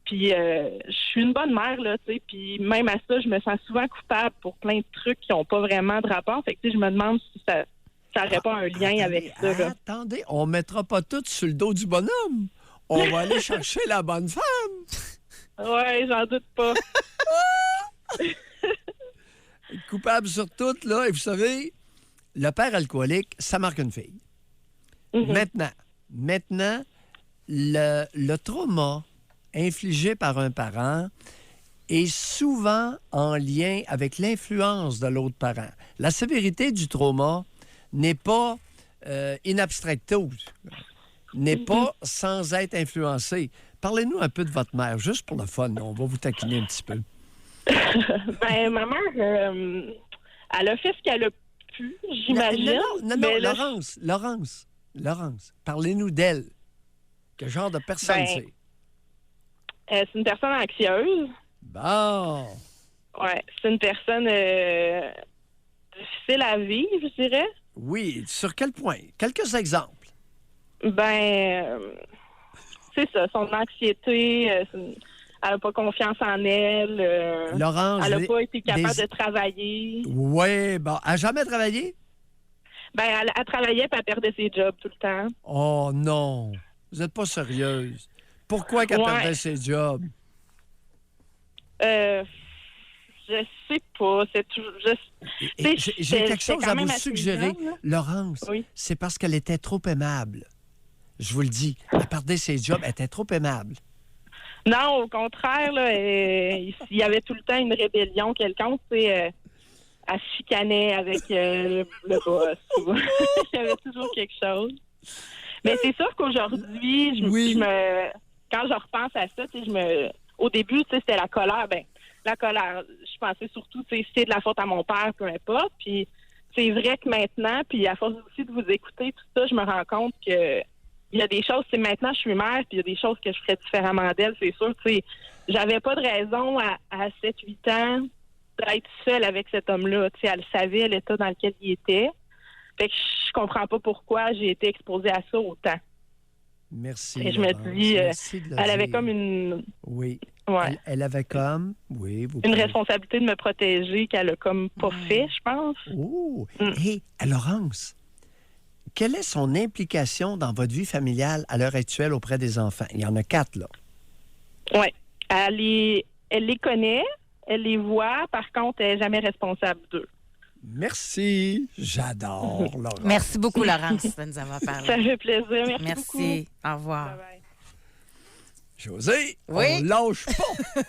Puis, je suis une bonne mère, là, tu sais. Puis, même à ça, je me sens souvent coupable pour plein de trucs qui n'ont pas vraiment de rapport. Fait que, tu sais, je me demande si ça n'aurait pas un lien avec ça, là. Attendez, on mettra pas tout sur le dos du bonhomme. On va aller chercher la bonne femme. Ouais, j'en doute pas. Coupable sur tout, là. Et vous savez, le père alcoolique, ça marque une fille. Maintenant, le trauma infligé par un parent est souvent en lien avec l'influence de l'autre parent. La sévérité du trauma n'est pas in abstracto, n'est pas sans être influencée. Parlez-nous un peu de votre mère, juste pour le fun. On va vous taquiner un petit peu. Ben, ma mère, elle a fait ce qu'elle a pu, j'imagine. Non, mais là, Laurence, parlez-nous d'elle. Quel genre de personne Ben, c'est? c'est une personne anxieuse. Bon. Ouais, c'est une personne difficile à vivre, je dirais. Oui, sur quel point? Quelques exemples. Ben, c'est ça, son anxiété, elle n'a pas confiance en elle. Laurence, elle n'a pas été capable de travailler. Oui, bon. Elle n'a jamais travaillé? Ben, elle travaillait et elle perdait ses jobs tout le temps. Oh non. Vous n'êtes pas sérieuse. Pourquoi qu'elle perdait ses jobs? Je sais pas. C'est toujours. J'ai quelque chose à vous suggérer. Jeune, Laurence, oui. c'est parce qu'elle était trop aimable. Je vous le dis. Elle perdait ses jobs, elle était trop aimable. Non, au contraire, là, il y avait tout le temps une rébellion quelconque. Elle se chicanait avec le boss. Il y avait toujours quelque chose. Mais c'est sûr qu'aujourd'hui, quand je repense à ça, au début, c'était la colère. Ben, la colère, je pensais surtout, c'est de la faute à mon père, peu importe. Puis c'est vrai que maintenant, puis à force aussi de vous écouter, tout ça, je me rends compte que il y a des choses, maintenant je suis mère, puis il y a des choses que je ferais différemment d'elle, c'est sûr. J'avais pas de raison à 7-8 ans d'être seule avec cet homme-là. Elle savait l'état dans lequel il était. Fait que je comprends pas pourquoi j'ai été exposée à ça autant. Merci. Et je me dis, elle avait comme une... Oui. Ouais. Elle avait comme... Oui, vous une pouvez... responsabilité de me protéger qu'elle a comme pas fait, je pense. Oh! Hé, Laurence, quelle est son implication dans votre vie familiale à l'heure actuelle auprès des enfants? Il y en a 4, là. Oui. Elle les connaît, elle les voit, par contre, elle n'est jamais responsable d'eux. Merci. J'adore, Laurence. Merci beaucoup, Laurence, de nous avoir parlé. Ça fait plaisir. Merci beaucoup. Merci. Au revoir. Bye-bye. José, Oui? on lâche pas.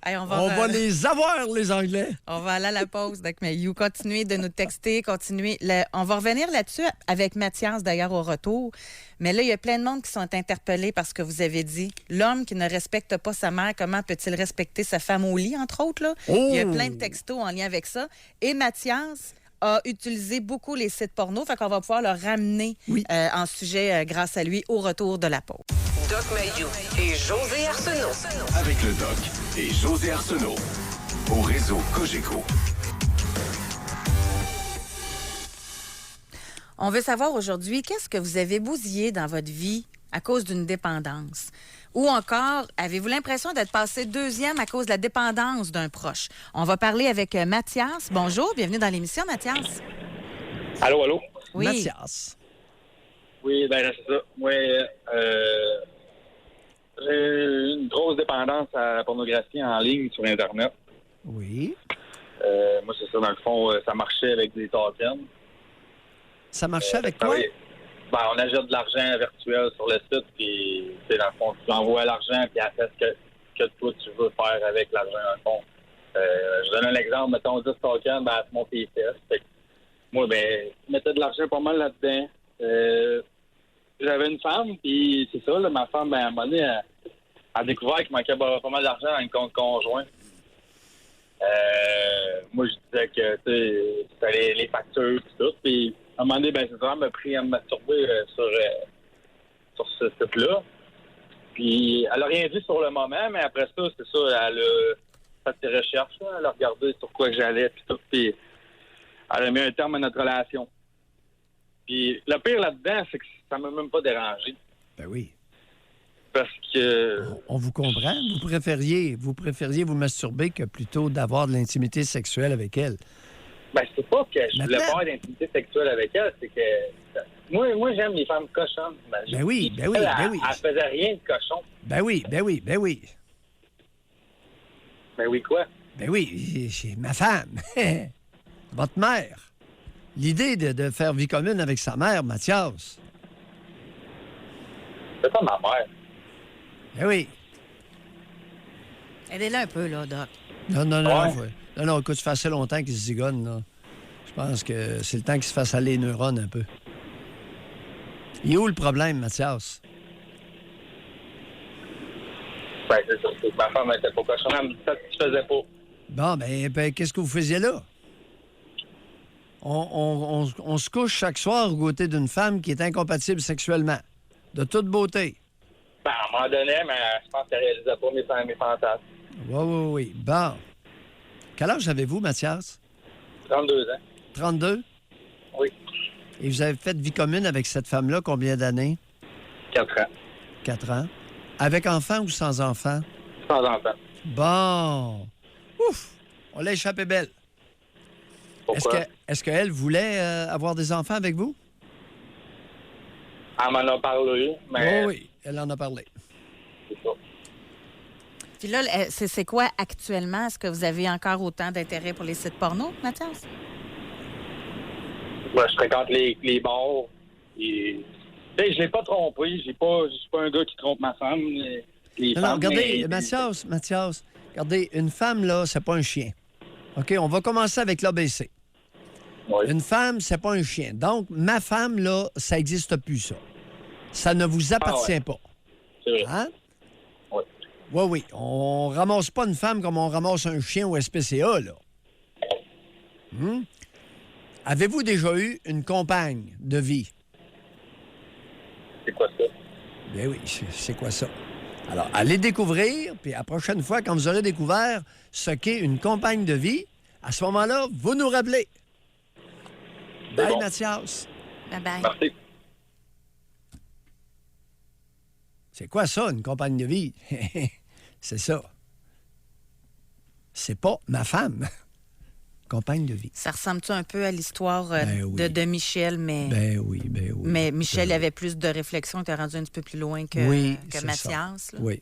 Hey, On va les avoir, les Anglais. On va aller à la pause, Doc Mayou. Continuez de nous texter, continuez. On va revenir là-dessus avec Mathias, d'ailleurs, au retour. Mais là, il y a plein de monde qui sont interpellés par ce que vous avez dit. L'homme qui ne respecte pas sa mère, comment peut-il respecter sa femme au lit, entre autres? Là? Oh! Il y a plein de textos en lien avec ça. Et Mathias a utilisé beaucoup les sites porno, fait qu'on va pouvoir le ramener en sujet grâce à lui au retour de la pause. Doc Mayou et José Arsenault. Avec le Doc et José Arsenault. Au réseau Cogeco. On veut savoir aujourd'hui, qu'est-ce que vous avez bousillé dans votre vie à cause d'une dépendance? Ou encore, avez-vous l'impression d'être passé deuxième à cause de la dépendance d'un proche? On va parler avec Mathias. Bonjour, bienvenue dans l'émission, Mathias. Allô, allô? Oui. Mathias. Oui, ben là, c'est ça. Moi, j'ai une grosse dépendance à la pornographie en ligne sur Internet. Oui. Moi, c'est ça, dans le fond, ça marchait avec des tokens. Ça marchait avec quoi? Ben, on achète de l'argent virtuel sur le site, puis dans le fond, tu envoies l'argent, puis elle fait ce que toi, tu veux faire avec l'argent, dans le fond. Je donne un exemple, mettons 10 tokens, ben, elle te monte tes fesses. Fait que moi, ben, je mettais de l'argent pas mal là-dedans. J'avais une femme, puis c'est ça, là, ma femme, ben, à un moment donné, elle a découvert qu'il manquait pas mal d'argent dans le compte conjoint. Moi, je disais que, tu sais, c'était les factures et tout, puis à un moment donné, ben, c'est ça, elle m'a pris à me masturber sur ce site-là. Puis, elle a rien dit sur le moment, mais après ça, c'est ça, elle a fait ses recherches, là, elle a regardé sur quoi que j'allais, puis tout, puis elle a mis un terme à notre relation. Puis, le pire là-dedans, c'est que ça m'a même pas dérangé. Ben oui. Parce que... On vous comprend. Vous préfériez vous masturber que plutôt d'avoir de l'intimité sexuelle avec elle. Ben, c'est pas que je voulais Maintenant- pas d'intimité sexuelle avec elle, c'est que... Moi, j'aime les femmes cochonnes. Ben oui, ben oui, Elle, ben oui. Elle faisait rien de cochon. Ben oui, ben oui, ben oui. Ben oui, quoi? Ben oui, c'est ma femme. Votre mère. L'idée de faire vie commune avec sa mère, Mathias. C'est pas ma mère. Ben oui. Aidez-le un peu, là, Doc. Non, Ouais. non, écoute, ça fait assez longtemps qu'il se zigonne, là. Je pense que c'est le temps qu'il se fasse aller les neurones un peu. Il est où le problème, Mathias? Ben, c'est ça. C'est que ma femme était pas cochonne, elle me satisfaisait pas. Bon, ben, qu'est-ce que vous faisiez là? On se couche chaque soir aux côtés d'une femme qui est incompatible sexuellement. De toute beauté. Ben, à un moment donné, mais je pense qu'elle réalisait pas mes fantasmes. Oui. Bon. Quel âge avez-vous, Mathias? 32 ans. 32? Oui. Et vous avez fait vie commune avec cette femme-là combien d'années? 4 ans. 4 ans. Avec enfant ou sans enfant? Sans enfant. Bon. Ouf! On l'a échappé belle. Pourquoi? Est-ce qu'elle voulait avoir des enfants avec vous? Elle m'en a parlé, mais... Oui, elle en a parlé. C'est ça. Puis là, c'est quoi actuellement? Est-ce que vous avez encore autant d'intérêt pour les sites porno, Mathias? Moi, je fréquente les bars. Et... Tu sais, je l'ai pas trompé. Je suis pas un gars qui trompe ma femme. Les Non, femmes, regardez, mais- Mathias, regardez, une femme, là, c'est pas un chien. OK, on va commencer avec l'ABC. Oui. Une femme, c'est pas un chien. Donc, ma femme, là, ça n'existe plus, ça. Ça ne vous appartient pas. C'est vrai. Hein? Oui. Oui. On ramasse pas une femme comme on ramasse un chien au SPCA, là. Avez-vous déjà eu une compagne de vie? C'est quoi ça? Bien oui, c'est quoi ça? Alors, allez découvrir, puis la prochaine fois, quand vous aurez découvert ce qu'est une compagne de vie, à ce moment-là, vous nous rappelez. Bye, bon. Mathias. Bye-bye. Merci. C'est quoi ça, une compagne de vie? C'est ça. C'est pas ma femme. Compagne de vie. Ça ressemble-tu un peu à l'histoire Ben oui. de Michel, mais... Ben oui. Mais Michel Ben oui. avait plus de réflexion, il était rendu un petit peu plus loin que, Oui, que c'est Mathias. ça. là. Oui.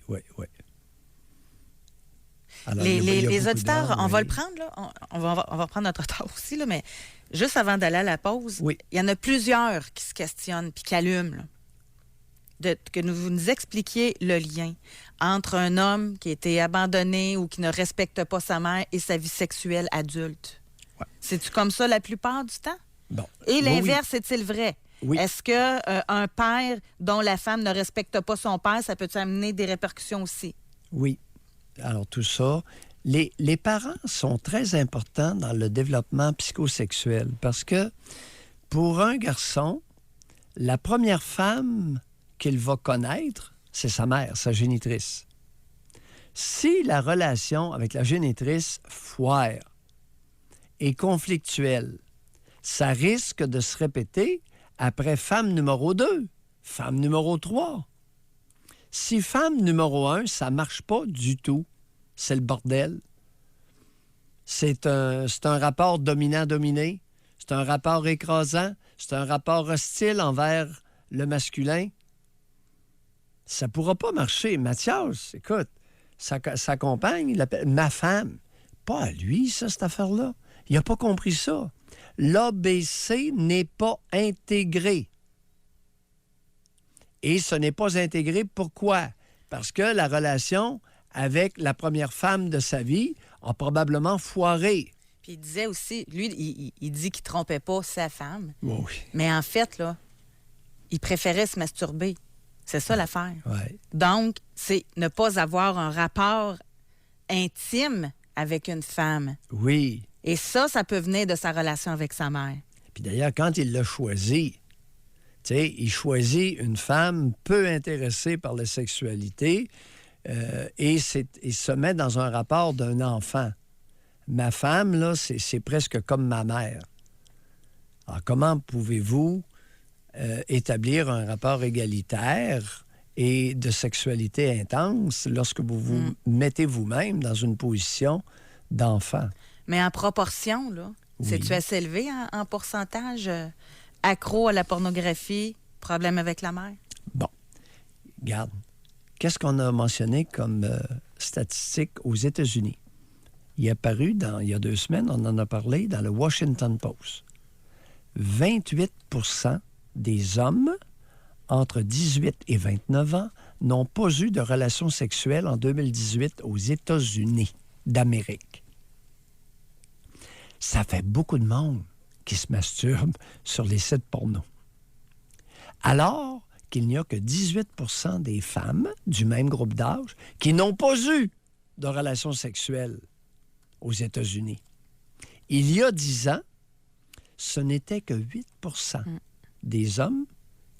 Alors, il y a Les beaucoup auditeurs, d'âmes, on va oui. le prendre, là. On va prendre notre temps aussi, là, mais juste avant d'aller à la pause, Oui. il y en a plusieurs qui se questionnent puis qui allument, là. Que vous nous expliquiez le lien entre un homme qui a été abandonné ou qui ne respecte pas sa mère et sa vie sexuelle adulte. Ouais. C'est-tu comme ça la plupart du temps? Bon. Et Oui, l'inverse, est-il vrai? Oui. Est-ce que un père dont la femme ne respecte pas son père, ça peut amener des répercussions aussi? Oui. Alors, tout ça, les parents sont très importants dans le développement psychosexuel parce que pour un garçon, la première femme qu'il va connaître, c'est sa mère, sa génitrice. Si la relation avec la génitrice foire et conflictuelle, ça risque de se répéter après femme numéro 2, femme numéro 3. Si femme numéro 1, ça marche pas du tout, c'est le bordel. C'est un rapport dominant-dominé, c'est un rapport écrasant, c'est un rapport hostile envers le masculin. Ça pourra pas marcher. Mathias, écoute, sa compagne, il l'appelle ma femme. Pas à lui, ça, cette affaire-là. Il n'a pas compris ça. L'ABC n'est pas intégré. Et ce n'est pas intégré, pourquoi? Parce que la relation avec la première femme de sa vie a probablement foiré. Puis il disait aussi, lui, il dit qu'il trompait pas sa femme. Oui. Mais en fait, là, il préférait se masturber. C'est ça l'affaire. Ouais. Donc, c'est ne pas avoir un rapport intime avec une femme. Oui. Et ça peut venir de sa relation avec sa mère. Puis d'ailleurs, quand il l'a choisi, tu sais, il choisit une femme peu intéressée par la sexualité et se met dans un rapport d'un enfant. Ma femme, là, c'est presque comme ma mère. Alors, comment pouvez-vous établir un rapport égalitaire et de sexualité intense lorsque vous vous mettez vous-même dans une position d'enfant? Mais en proportion, là, Oui. c'est-tu assez élevé en pourcentage accro à la pornographie, problème avec la mère? Bon, regarde, qu'est-ce qu'on a mentionné comme statistique aux États-Unis? Il est apparu il y a 2 semaines, on en a parlé dans le Washington Post. 28 des hommes entre 18 et 29 ans n'ont pas eu de relations sexuelles en 2018 aux États-Unis d'Amérique. Ça fait beaucoup de monde qui se masturbent sur les sites porno. Alors qu'il n'y a que 18 % des femmes du même groupe d'âge qui n'ont pas eu de relations sexuelles aux États-Unis. Il y a 10 ans, ce n'était que 8 % des hommes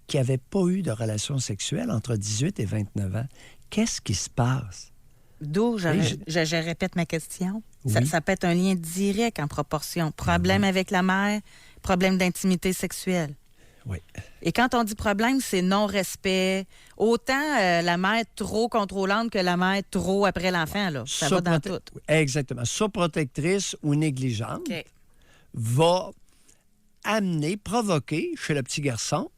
qui n'avaient pas eu de relations sexuelles entre 18 et 29 ans. Qu'est-ce qui se passe? D'où, Oui, je répète ma question. Oui. Ça peut être un lien direct en proportion. Problème avec la mère, problème d'intimité sexuelle. Oui. Et quand on dit problème, c'est non-respect. Autant la mère trop contrôlante que la mère trop après l'enfant. Là. Ça va dans tout. Exactement. Surprotectrice ou négligente OK. va provoquer chez le petit garçon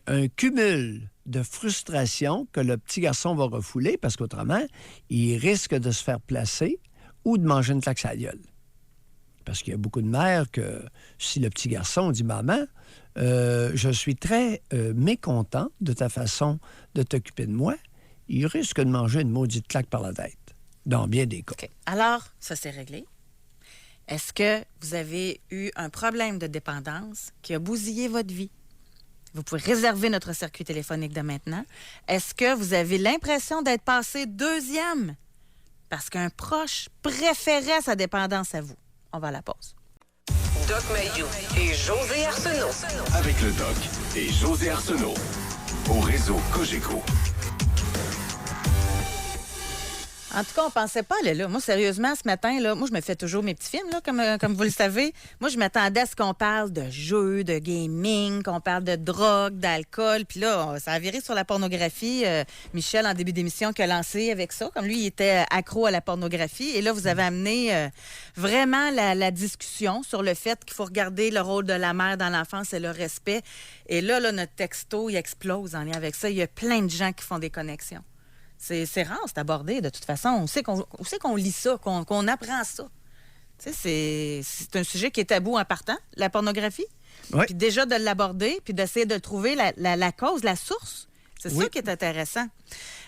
un cumul de frustration que le petit garçon va refouler parce qu'autrement, il risque de se faire placer ou de manger une claque à la gueule. Parce qu'il y a beaucoup de mères que si le petit garçon dit « Maman, je suis très mécontent de ta façon de t'occuper de moi », il risque de manger une maudite claque par la tête, dans bien des cas. OK. Alors, ça c'est réglé. Est-ce que vous avez eu un problème de dépendance qui a bousillé votre vie? Vous pouvez réserver notre circuit téléphonique de maintenant. Est-ce que vous avez l'impression d'être passé deuxième parce qu'un proche préférait sa dépendance à vous? On va à la pause. Doc Mayou et José Arsenault. Avec le Doc et José Arsenault. Au réseau Cogeco. En tout cas, on pensait pas aller là. Moi, sérieusement, ce matin, là, moi, je me fais toujours mes petits films, là, comme vous le savez. Moi, je m'attendais à ce qu'on parle de jeux, de gaming, qu'on parle de drogue, d'alcool. Puis là, ça a viré sur la pornographie. Michel, en début d'émission, qui a lancé avec ça. Comme lui, il était accro à la pornographie. Et là, vous avez amené vraiment la discussion sur le fait qu'il faut regarder le rôle de la mère dans l'enfance et le respect. Et là, notre texto, il explose en lien avec ça. Il y a plein de gens qui font des connexions. C'est rare, c'est abordé, de toute façon. On sait qu'on lit ça, qu'on apprend ça. Tu sais, c'est un sujet qui est tabou en partant, la pornographie. Oui. Puis déjà de l'aborder, puis d'essayer de trouver la cause, la source. C'est Oui. ça qui est intéressant.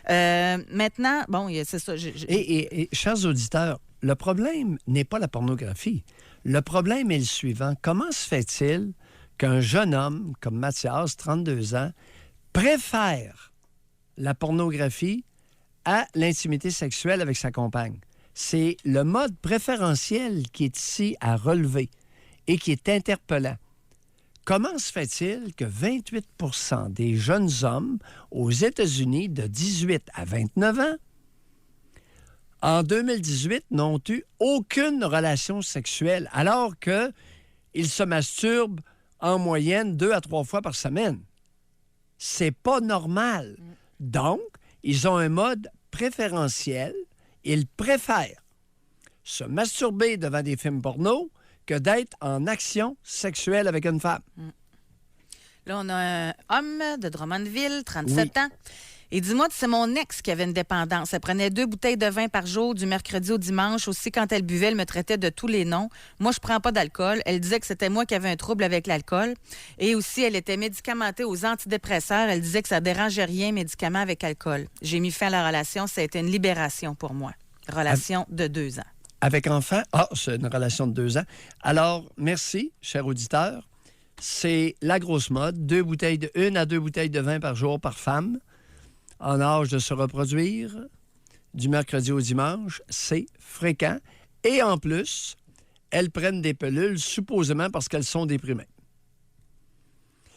Maintenant, bon, c'est ça. Et chers auditeurs, le problème n'est pas la pornographie. Le problème est le suivant. Comment se fait-il qu'un jeune homme comme Mathias, 32 ans, préfère la pornographie à l'intimité sexuelle avec sa compagne? C'est le mode préférentiel qui est ici à relever et qui est interpellant. Comment se fait-il que 28 % des jeunes hommes aux États-Unis de 18 à 29 ans, en 2018, n'ont eu aucune relation sexuelle, alors qu'ils se masturbent en moyenne 2 à 3 fois par semaine? C'est pas normal. Donc, ils ont un mode préférentiel. Ils préfèrent se masturber devant des films porno que d'être en action sexuelle avec une femme. Là, on a un homme de Drummondville, 37 ans. Et dis-moi, c'est mon ex qui avait une dépendance. Elle prenait 2 bouteilles de vin par jour, du mercredi au dimanche. Aussi, quand elle buvait, elle me traitait de tous les noms. Moi, je prends pas d'alcool. Elle disait que c'était moi qui avais un trouble avec l'alcool. Et aussi, elle était médicamentée aux antidépresseurs. Elle disait que ça dérangeait rien, médicaments avec alcool. J'ai mis fin à la relation. Ça a été une libération pour moi. Relation de 2 ans. Avec enfant? Ah, c'est une relation de 2 ans. Alors, merci, cher auditeur. C'est la grosse mode. 1 à 2 bouteilles de vin par jour par femme en âge de se reproduire du mercredi au dimanche. C'est fréquent. Et en plus, elles prennent des pilules supposément parce qu'elles sont déprimées.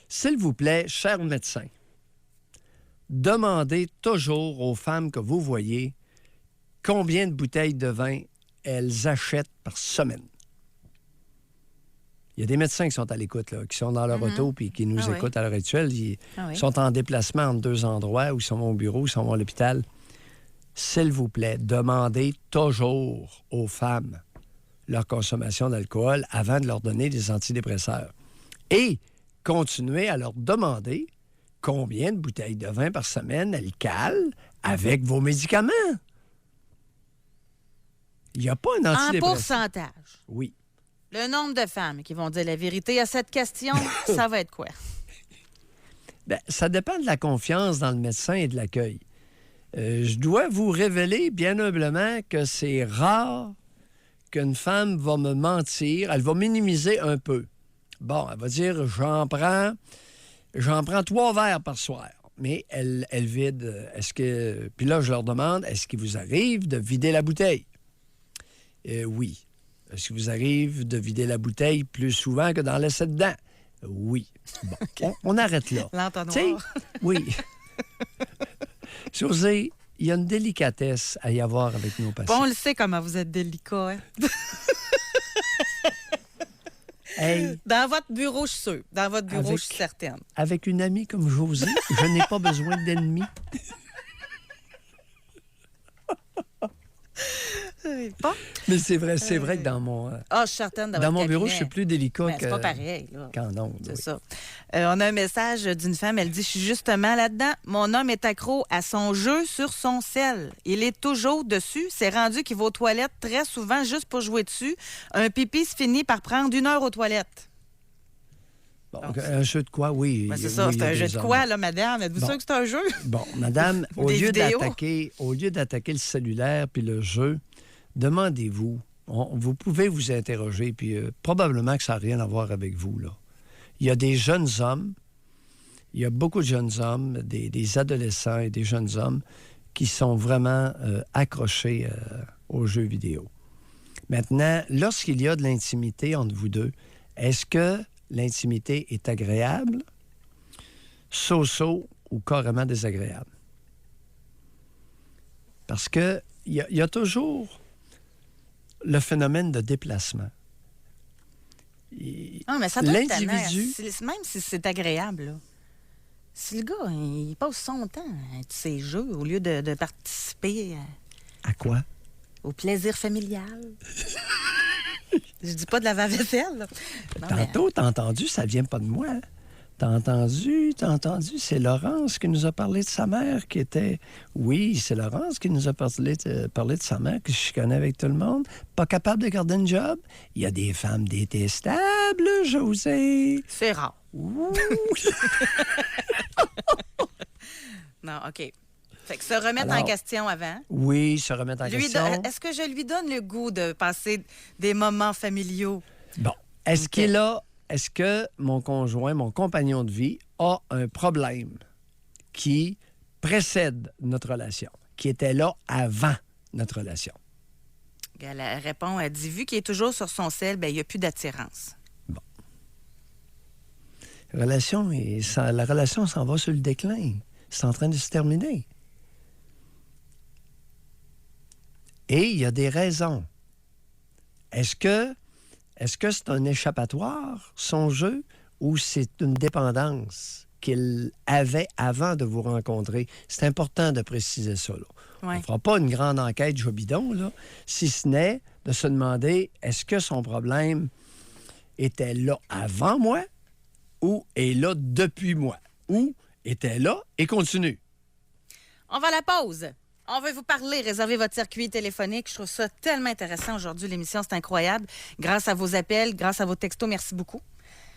S'il vous plaît, chers médecins, demandez toujours aux femmes que vous voyez combien de bouteilles de vin elles achètent par semaine. Il y a des médecins qui sont à l'écoute, là, qui sont dans leur auto et qui nous écoutent à l'heure actuelle. Ils sont en déplacement entre 2 endroits, où ils sont au bureau, ils sont à l'hôpital. S'il vous plaît, demandez toujours aux femmes leur consommation d'alcool avant de leur donner des antidépresseurs. Et continuez à leur demander combien de bouteilles de vin par semaine elles calent avec vos médicaments. Il n'y a pas un antidépresseur. En pourcentage. Oui. Le nombre de femmes qui vont dire la vérité à cette question, ça va être quoi? Bien, ça dépend de la confiance dans le médecin et de l'accueil. Je dois vous révéler bien humblement que c'est rare qu'une femme va me mentir. Elle va minimiser un peu. Bon, elle va dire, j'en prends 3 verres par soir. Mais elle vide. Puis là, je leur demande, est-ce qu'il vous arrive de vider la bouteille? Oui. Est-ce qu'il vous arrive de vider la bouteille plus souvent que d'en laisser dedans? Oui. Bon, on arrête là. L'entonnoir. T'sais, oui. José, il y a une délicatesse à y avoir avec nos patients. Bon, on le sait comment vous êtes délicat. Hein? Hey, Dans votre bureau, je suis sûre. Dans votre bureau, je suis certaine. avec une amie comme José, je n'ai pas besoin d'ennemis. Bon. Mais c'est vrai que dans mon... Ah, je suis certaine Dans mon bureau, je suis plus délicat Mais que... c'est pas pareil, là. qu'en ondes. C'est Oui. ça. On a un message d'une femme. Elle dit, je suis justement là-dedans. Mon homme est accro à son jeu sur son sel. Il est toujours dessus. C'est rendu qu'il va aux toilettes très souvent juste pour jouer dessus. Un pipi se finit par prendre 1 heure aux toilettes. Bon, un jeu de quoi? Oui. Ben, c'est ça, oui, il y c'est a un jeu des de hommes. quoi, là, madame? Êtes-vous Bon. sûre que c'est un jeu? Bon, madame, Ou des au lieu d'attaquer le cellulaire puis le jeu, demandez-vous. Vous pouvez vous interroger, puis probablement que ça n'a rien à voir avec vous, là. Il y a des jeunes hommes, il y a beaucoup de jeunes hommes, des adolescents et des jeunes hommes qui sont vraiment accrochés aux jeux vidéo. Maintenant, lorsqu'il y a de l'intimité entre vous deux, est-ce que l'intimité est agréable, so-so ou carrément désagréable? Parce que il y a toujours le phénomène de déplacement. Ah, mais ça doit être tannant. L'individu... Même si c'est agréable, là. Si le gars, il passe son temps à ses jeux au lieu de participer À quoi? au plaisir familial. Je dis pas de la vaisselle, là. Non, mais- Tantôt, t'as entendu, ça vient pas de moi. T'as entendu, c'est Laurence qui nous a parlé de sa mère qui était... Oui, c'est Laurence qui nous a parlé de sa mère qui se chicanait avec tout le monde. Pas capable de garder un job. Il y a des femmes détestables, José. C'est rare. Ouh. Non, OK. Fait que se remettre en Alors, question avant. Oui, se remettre en question. Est-ce que je lui donne le goût de passer des moments familiaux? Bon, est-ce OK. qu'il a... Est-ce que mon conjoint, mon compagnon de vie, a un problème qui précède notre relation, qui était là avant notre relation? Elle répond, elle dit, vu qu'il est toujours sur son sel, ben il n'y a plus d'attirance. La relation s'en va sur le déclin. C'est en train de se terminer. Et il y a des raisons. Est-ce que c'est un échappatoire, son jeu, ou c'est une dépendance qu'il avait avant de vous rencontrer? C'est important de préciser ça, là. Ouais. On ne fera pas une grande enquête jobidon, là, si ce n'est de se demander, est-ce que son problème était là avant moi ou est là depuis moi? Ou était là et continue? On va à la pause. On veut vous parler, réserver votre circuit téléphonique. Je trouve ça tellement intéressant aujourd'hui. L'émission, c'est incroyable. Grâce à vos appels, grâce à vos textos, merci beaucoup.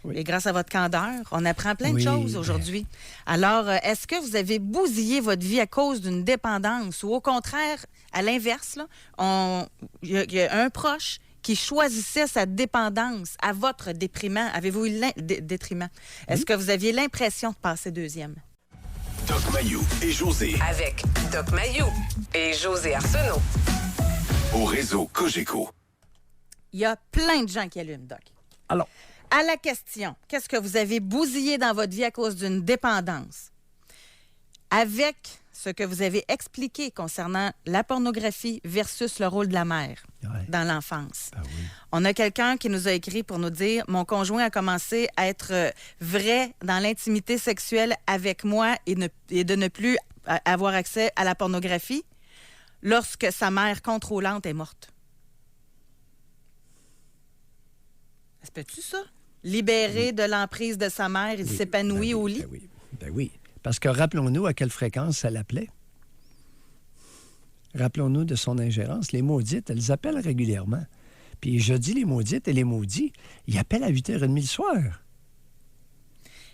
Oui. Et grâce à votre candeur, on apprend plein de Oui, choses ben- aujourd'hui. Alors, est-ce que vous avez bousillé votre vie à cause d'une dépendance ou au contraire, à l'inverse, là, il y a un proche qui choisissait sa dépendance à votre déprimant? Avez-vous eu détriment? Est-ce que vous aviez l'impression de passer deuxième? Doc Mayou et José Avec Doc Mayou et José Arsenault. au réseau Cogeco. Il y a plein de gens qui allument, Doc. Alors, À la question, qu'est-ce que vous avez bousillé dans votre vie à cause d'une dépendance? Avec ce que vous avez expliqué concernant la pornographie versus le rôle de la mère Ouais. dans l'enfance. ben oui. On a quelqu'un qui nous a écrit pour nous dire « Mon conjoint a commencé à être vrai dans l'intimité sexuelle avec moi et de ne plus avoir accès à la pornographie lorsque sa mère contrôlante est morte. » Ça se peut-tu, ça? Libéré de l'emprise de sa mère, il Oui, s'épanouit ben oui, au lit? Ben oui, ben oui. Parce que rappelons-nous à quelle fréquence elle appelait. Rappelons-nous de son ingérence. Les maudites, elles appellent régulièrement. Puis je dis les maudites et les maudits, ils appellent à 8h30 le soir.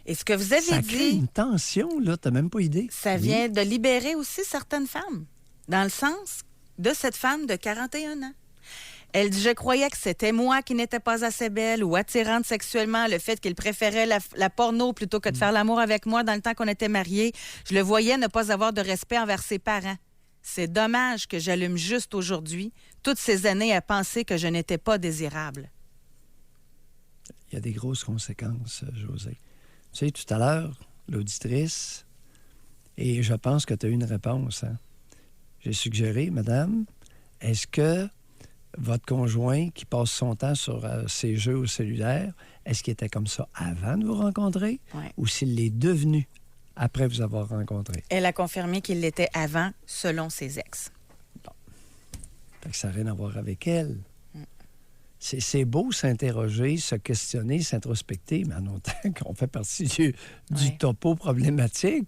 Et ce que vous avez Ça crée dit, une tension, là, t'as même pas idée. ça Oui. vient de libérer aussi certaines femmes, dans le sens de cette femme de 41 ans. Elle dit, je croyais que c'était moi qui n'étais pas assez belle ou attirante sexuellement, le fait qu'il préférait la porno plutôt que de faire l'amour avec moi dans le temps qu'on était mariés. Je le voyais ne pas avoir de respect envers ses parents. C'est dommage que j'allume juste aujourd'hui, toutes ces années à penser que je n'étais pas désirable. Il y a des grosses conséquences, José. Tu sais, tout à l'heure, l'auditrice, et je pense que tu as eu une réponse. Hein? J'ai suggéré, madame, est-ce que votre conjoint qui passe son temps sur ses jeux au cellulaire, est-ce qu'il était comme ça avant de vous rencontrer ou s'il l'est devenu après vous avoir rencontré? Elle a confirmé qu'il l'était avant, selon ses ex. Bon. Fait que ça n'a rien à voir avec elle. C'est beau s'interroger, se questionner, s'introspecter, mais en autant qu'on fait partie du topo problématique.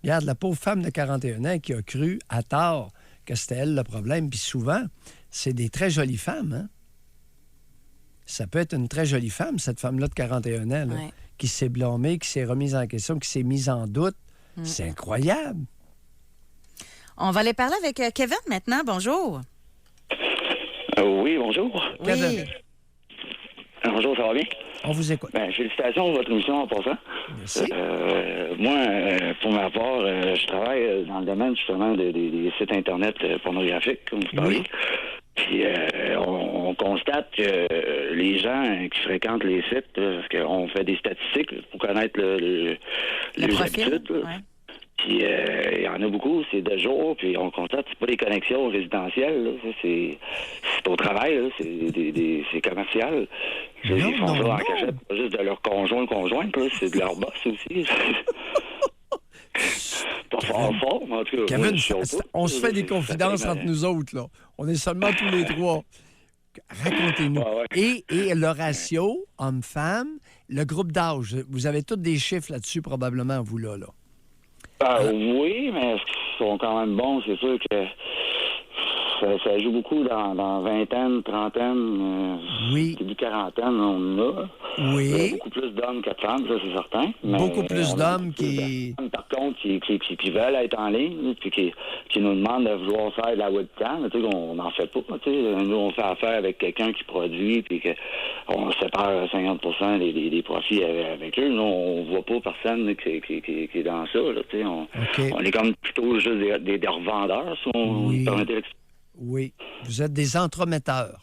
Regarde, la pauvre femme de 41 ans qui a cru à tort que c'était elle le problème. Puis souvent, c'est des très jolies femmes. Hein? Ça peut être une très jolie femme, cette femme-là de 41 ans, là, qui s'est blâmée, qui s'est remise en question, qui s'est mise en doute. C'est incroyable. On va aller parler avec Kevin maintenant. Bonjour. Oui, bonjour. Oui. Bonjour, ça va bien? On vous écoute. Félicitations pour votre émission en passant. Merci. Moi, pour ma part, je travaille dans le domaine justement des sites Internet pornographiques, comme vous parlez. Puis on constate que les gens qui fréquentent les sites, parce qu'on fait des statistiques pour connaître les habitudes. Puis il y en a beaucoup, c'est de jour, puis on constate que c'est pas des connexions résidentielles, là. C'est au travail, là. C'est commercial. Ils font ça en cachette, pas juste de leur conjointe, là, c'est de leur boss aussi. Pas fort, mais en tout cas. Kevin, on se fait des confidences entre nous autres, là. On est seulement tous les trois. Racontez-nous. Et le ratio homme-femme, le groupe d'âge, vous avez tous des chiffres là-dessus probablement, vous, là. Oui, mais ils sont quand même bons. C'est sûr que ça joue beaucoup dans vingtaine, trentaine, début quarantaine, on en a. Oui. Beaucoup plus d'hommes que de femmes, ça, c'est certain. Mais beaucoup plus d'hommes qui... Par contre, qui veulent être en ligne, puis qui nous demandent de vouloir faire de la webcam. Tu sais, on n'en fait pas. Tu sais. Nous, on fait affaire avec quelqu'un qui produit, puis qu'on sépare 50% des profits avec eux. Nous, on voit pas personne qui est dans ça. Là, tu sais. On est comme plutôt juste des revendeurs, si on permettait l'expression. Oui. Vous êtes des entremetteurs.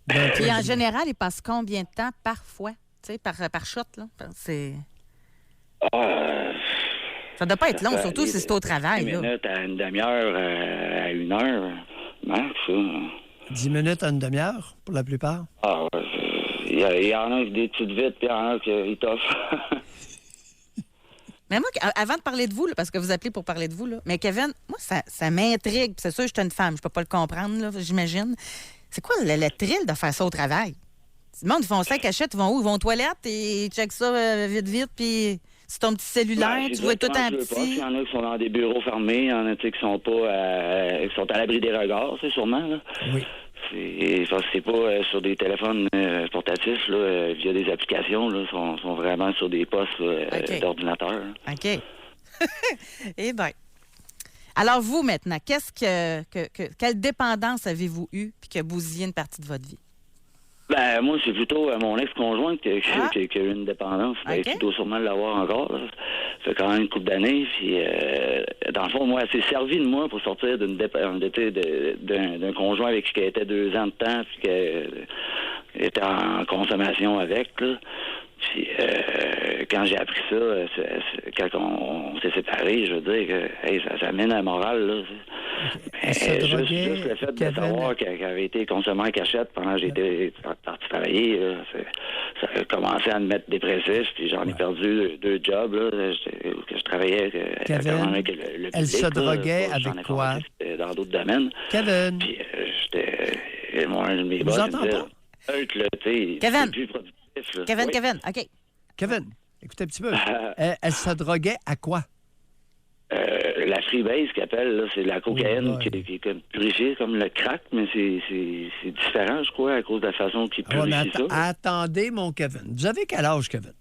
Puis en général, ils passent combien de temps par fois? Tu sais, par shot, là? C'est... Ça doit pas être long, surtout si c'est au travail. 10 minutes à une demi-heure, à 1 heure, max. 10 minutes à une demi-heure, pour la plupart? Il y en a qui des petites vites, puis il y en a qui t'offrent. Mais moi, avant de parler de vous, là, parce que vous appelez pour parler de vous, là, mais Kevin, moi, ça m'intrigue. C'est sûr que je suis une femme, je peux pas le comprendre, là, j'imagine. C'est quoi le thrill de faire ça au travail? Le monde, ils font ça à cachette, ils vont où? Ils vont aux toilettes et ils checkent ça vite, puis c'est ton petit cellulaire, tu vois tout un petit... Il y en a qui sont dans des bureaux fermés, il y en a qui sont pas qui sont à l'abri des regards, c'est sûrement, là. Oui. C'est pas sur des téléphones portatifs, là, via des applications, là, sont vraiment sur des postes d'ordinateur. OK. Eh bien. Alors, vous, maintenant, quelle dépendance avez-vous eue puis qui a bousillé une partie de votre vie? Ben, moi, c'est plutôt mon ex-conjointe qui a eu une dépendance. Ben, plutôt sûrement de l'avoir encore. Là. Ça fait quand même une couple d'années. Puis, dans le fond, moi, elle s'est servie de moi pour sortir d'un conjoint avec qui elle était 2 ans de temps, puis qu'elle était en consommation avec, là. Puis, quand j'ai appris ça, quand on s'est séparés, je veux dire que ça mène à la morale, là. Juste le fait de savoir qu'elle avait été consommée en cachette pendant que j'étais parti travailler, là, ça a commencé à me mettre dépressif, puis j'en ai perdu 2 jobs, là, que je travaillais avec le public. Elle se droguait avec quoi? Dans d'autres domaines. Kevin. Puis, j'étais... Moi, un de mes boss, il me disait... Kevin. Plus productif, là. Kevin, OK. Kevin, écoutez un petit peu. Elle se droguait à quoi? La freebase qu'ils appellent, là, c'est de la cocaïne qui est comme purifiée comme le crack, mais c'est différent, je crois, à cause de la façon qu'ils purifient ça. Attendez, mon Kevin. Vous avez quel âge, Kevin?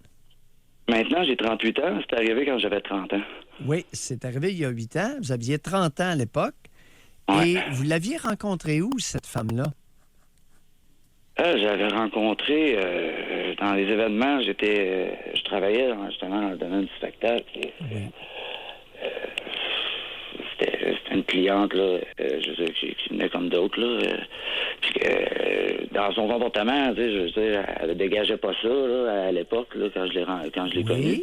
Maintenant, j'ai 38 ans. C'est arrivé quand j'avais 30 ans. Oui, c'est arrivé il y a 8 ans. Vous aviez 30 ans à l'époque. Ouais. Et vous l'aviez rencontrée où, cette femme-là? J'avais rencontré dans les événements, je travaillais justement dans le domaine du spectacle. Et, c'était une cliente là, je veux dire, qui venait comme d'autres là. Puis dans son comportement, tu sais, je veux dire, elle dégageait pas ça là, à l'époque là, quand je l'ai connue.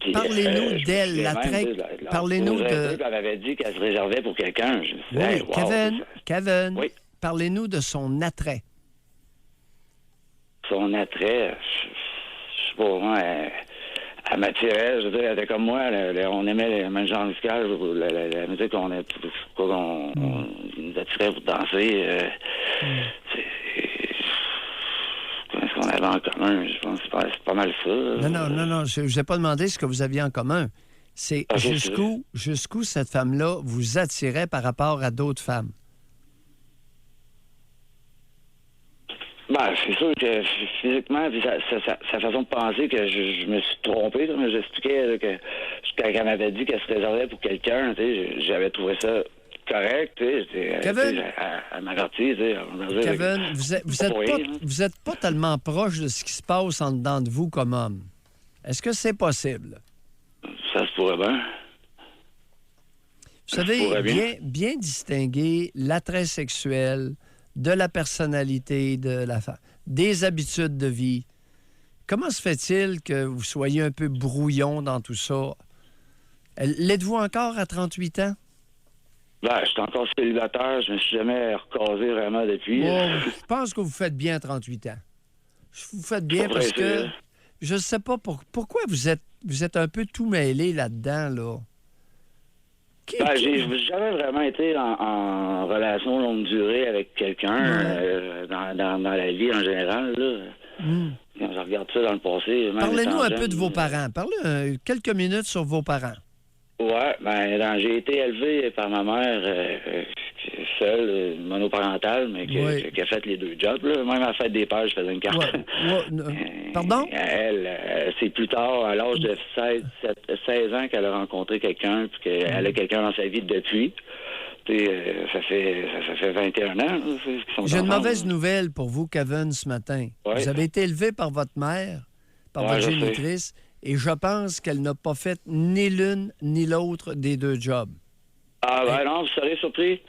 Puis, Parlez-nous d'elle, l'attrait. Parlez-nous de. Elle m'avait dit qu'elle se réservait pour quelqu'un. Je me suis dit, hey, wow, Kevin, oui. Parlez-nous de son attrait. Son attrait, je sais pas, moi, elle m'attirait, je veux dire, elle était comme moi, on aimait le même genre musical, la musique qu'on nous attirait pour danser. Qu'est-ce qu'on avait en commun? Je pense que c'est pas mal ça. Non, je n'ai pas demandé ce que vous aviez en commun. C'est jusqu'où cette femme-là vous attirait par rapport à d'autres femmes? Ben, c'est sûr que physiquement, puis sa façon de penser que je me suis trompé, comme j'expliquais là, que quand elle m'avait dit qu'elle se réservait pour quelqu'un, tu sais, j'avais trouvé ça correct, tu sais. Kevin? Elle m'a averti, tu sais. Kevin, vous êtes pas tellement proche de ce qui se passe en dedans de vous comme homme. Est-ce que c'est possible? Ça se pourrait bien. Vous savez, bien distinguer l'attrait sexuel de la personnalité de la femme, des habitudes de vie. Comment se fait-il que vous soyez un peu brouillon dans tout ça? L'êtes-vous encore à 38 ans? Ben, je suis encore célibataire. Je me suis jamais recasé vraiment depuis. Je pense que vous faites bien à 38 ans. Vous faites bien parce que je ne sais pas pourquoi vous êtes un peu tout mêlé là-dedans, là. J'ai jamais vraiment été en relation longue durée avec quelqu'un dans la vie en général. Là. Quand je regarde ça dans le passé... Parlez-nous un peu de vos parents. Parlez quelques minutes sur vos parents. Ouais, j'ai été élevé par ma mère seule, monoparentale, mais qui a fait les deux jobs. Là. Même à la fête des pères, je faisais une carte. Pardon? Elle, c'est plus tard, à l'âge de 16 ans, qu'elle a rencontré quelqu'un, puis qu'elle a quelqu'un dans sa vie depuis. Ça fait 21 ans. Là, j'ai une mauvaise nouvelle pour vous, Kevin, ce matin. Ouais. Vous avez été élevé par votre mère, par votre génitrice, et je pense qu'elle n'a pas fait ni l'une ni l'autre des deux jobs. Ah, ben non, vous serez surpris.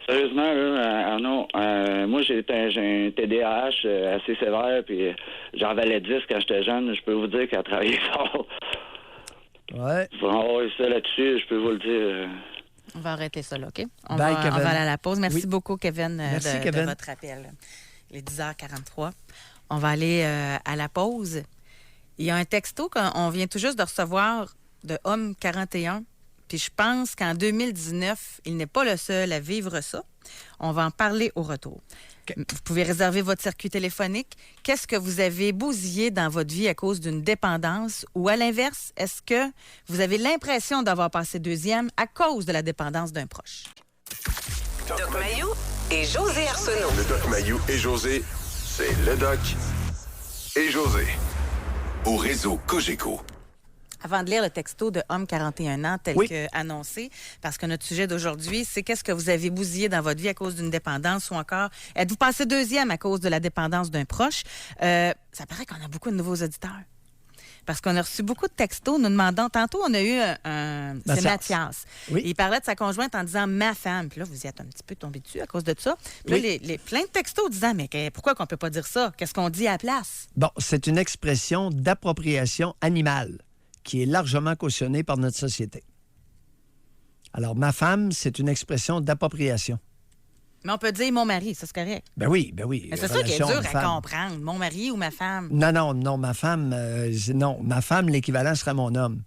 Sérieusement, là, non. Moi, j'ai un TDAH assez sévère, puis j'en valais 10 quand j'étais jeune. Je peux vous dire qu'elle a travaillé fort. Ouais. Ça là-dessus, je peux vous le dire. On va arrêter ça, là, OK? On Bye, va aller à la pause. Merci beaucoup, Kevin, de votre appel. Il est 10h43. On va aller à la pause. Il y a un texto qu'on vient tout juste de recevoir de Homme 41. Puis je pense qu'en 2019, il n'est pas le seul à vivre ça. On va en parler au retour. Vous pouvez réserver votre circuit téléphonique. Qu'est-ce que vous avez bousillé dans votre vie à cause d'une dépendance? Ou à l'inverse, est-ce que vous avez l'impression d'avoir passé deuxième à cause de la dépendance d'un proche? Doc Mayou et José Arsenault. Le Doc Mayou et José, c'est le Doc et José. Au réseau Cogeco. Avant de lire le texto de Homme 41 ans tel que annoncé, parce que notre sujet d'aujourd'hui, c'est qu'est-ce que vous avez bousillé dans votre vie à cause d'une dépendance ou encore êtes-vous passé deuxième à cause de la dépendance d'un proche? Ça paraît qu'on a beaucoup de nouveaux auditeurs. Parce qu'on a reçu beaucoup de textos nous demandant... Tantôt, on a eu c'est Mathias. Oui. Il parlait de sa conjointe en disant « ma femme ». Puis là, vous y êtes un petit peu tombé dessus à cause de ça. Puis là, plein de textos disant « mais pourquoi qu'on peut pas dire ça? Qu'est-ce qu'on dit à la place? » Bon, c'est une expression d'appropriation animale qui est largement cautionnée par notre société. Alors, ma femme, c'est une expression d'appropriation. Mais on peut dire mon mari, ça c'est correct. Ben oui. Mais c'est ça qui est dur à comprendre. Mon mari ou ma femme? Non, ma femme, non. Ma femme, l'équivalent serait mon homme.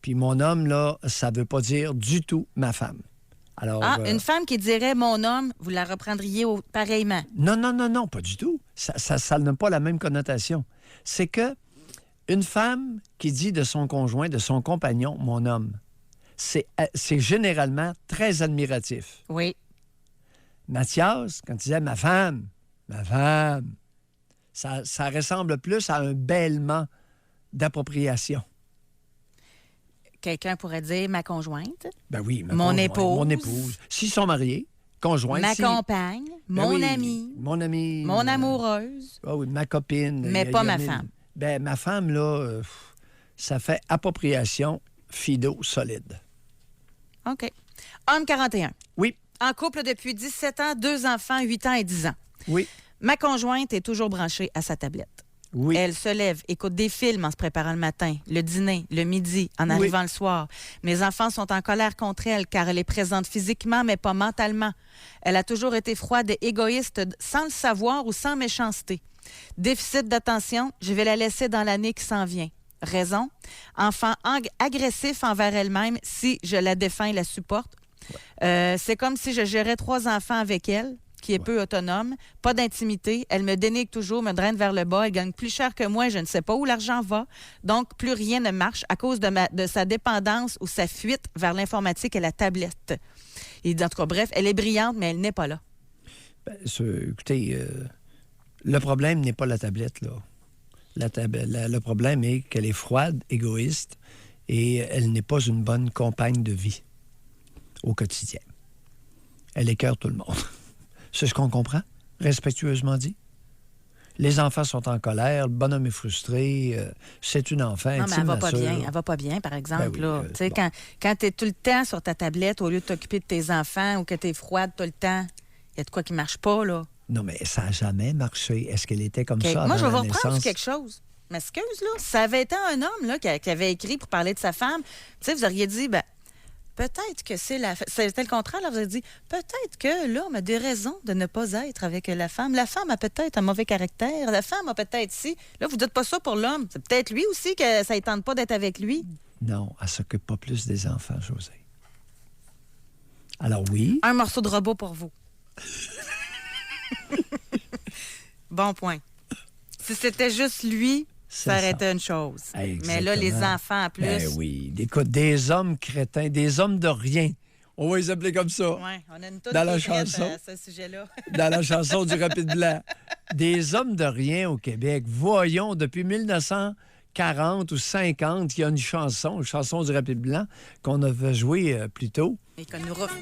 Puis mon homme, là, ça veut pas dire du tout ma femme. Alors, une femme qui dirait mon homme, vous la reprendriez pareillement? Non, pas du tout. Ça n'a pas la même connotation. C'est que une femme qui dit de son conjoint, de son compagnon, mon homme, c'est généralement très admiratif. Oui. Mathias, quand il disait ma femme, ça ressemble plus à un bêlement d'appropriation. Quelqu'un pourrait dire ma conjointe. Ben oui, mon épouse. Mon épouse. S'ils sont mariés, conjointe. Ma si- compagne, Ben mon oui, ami, Mon ami. mon amoureuse. Ah oui, ma copine. Mais pas ma Yamine. femme. Ben, ma femme, là, ça fait appropriation fido solide. OK. Homme 41. Oui, En couple depuis 17 ans, 2 enfants, 8 ans et 10 ans. oui, Ma conjointe est toujours branchée à sa tablette. oui. Elle se lève, écoute des films en se préparant le matin, le dîner, le midi, en Oui. arrivant le soir. Mes enfants sont en colère contre elle car elle est présente physiquement, mais pas mentalement. Elle a toujours été froide et égoïste sans le savoir ou sans méchanceté. Déficit d'attention, je vais la laisser dans l'année qui s'en vient. Raison, enfant agressif envers elle-même si je la défends et la supporte. C'est comme si je gérais 3 enfants avec elle, qui est peu autonome, pas d'intimité. Elle me dénigre toujours, me draine vers le bas. Elle gagne plus cher que moi et je ne sais pas où l'argent va. Donc, plus rien ne marche à cause de sa dépendance ou sa fuite vers l'informatique et la tablette. Et en tout cas, bref, elle est brillante, mais elle n'est pas là. Ben, écoutez, le problème n'est pas la tablette, là. Le problème est qu'elle est froide, égoïste, et elle n'est pas une bonne compagne de vie au quotidien. Elle écœure tout le monde. C'est ce qu'on comprend, respectueusement dit. Les enfants sont en colère, le bonhomme est frustré, c'est une enfant Non, mais elle va intime, pas sûre. bien. Elle va pas bien, par exemple. Ben oui, là. Tu sais, bon. quand tu es tout le temps sur ta tablette, au lieu de t'occuper de tes enfants ou que tu es froide tout le temps, il y a de quoi qui marche pas, là. Non, mais ça n'a jamais marché. Est-ce qu'elle était comme OK. ça Moi, je vais avant vous la reprendre naissance? sur quelque chose. M'excuse, là. Si ça avait été un homme là, qui avait écrit pour parler de sa femme, tu sais, vous auriez dit, ben, peut-être que c'était le contraire. Là, vous avez dit, peut-être que l'homme a des raisons de ne pas être avec la femme. La femme a peut-être un mauvais caractère. La femme a peut-être si. Là, vous dites pas ça pour l'homme. C'est peut-être lui aussi que ça ne tente pas d'être avec lui. Non, elle s'occupe pas plus des enfants, José. Alors oui, Un morceau de robot pour vous. Bon point. Si c'était juste lui, ça aurait été une chose. Mais là, les Exactement. enfants, en plus... Ben oui, écoute, des hommes crétins, des hommes de rien. On va les appeler comme ça. Ouais, on a une toute Dans la qui est prête chanson. à ce sujet-là. Dans la chanson du Rapide Blanc. Des hommes de rien au Québec. Voyons, depuis 1940 ou 50, il y a une chanson du Rapide Blanc qu'on avait joué plus tôt. Et qu'on nous refait.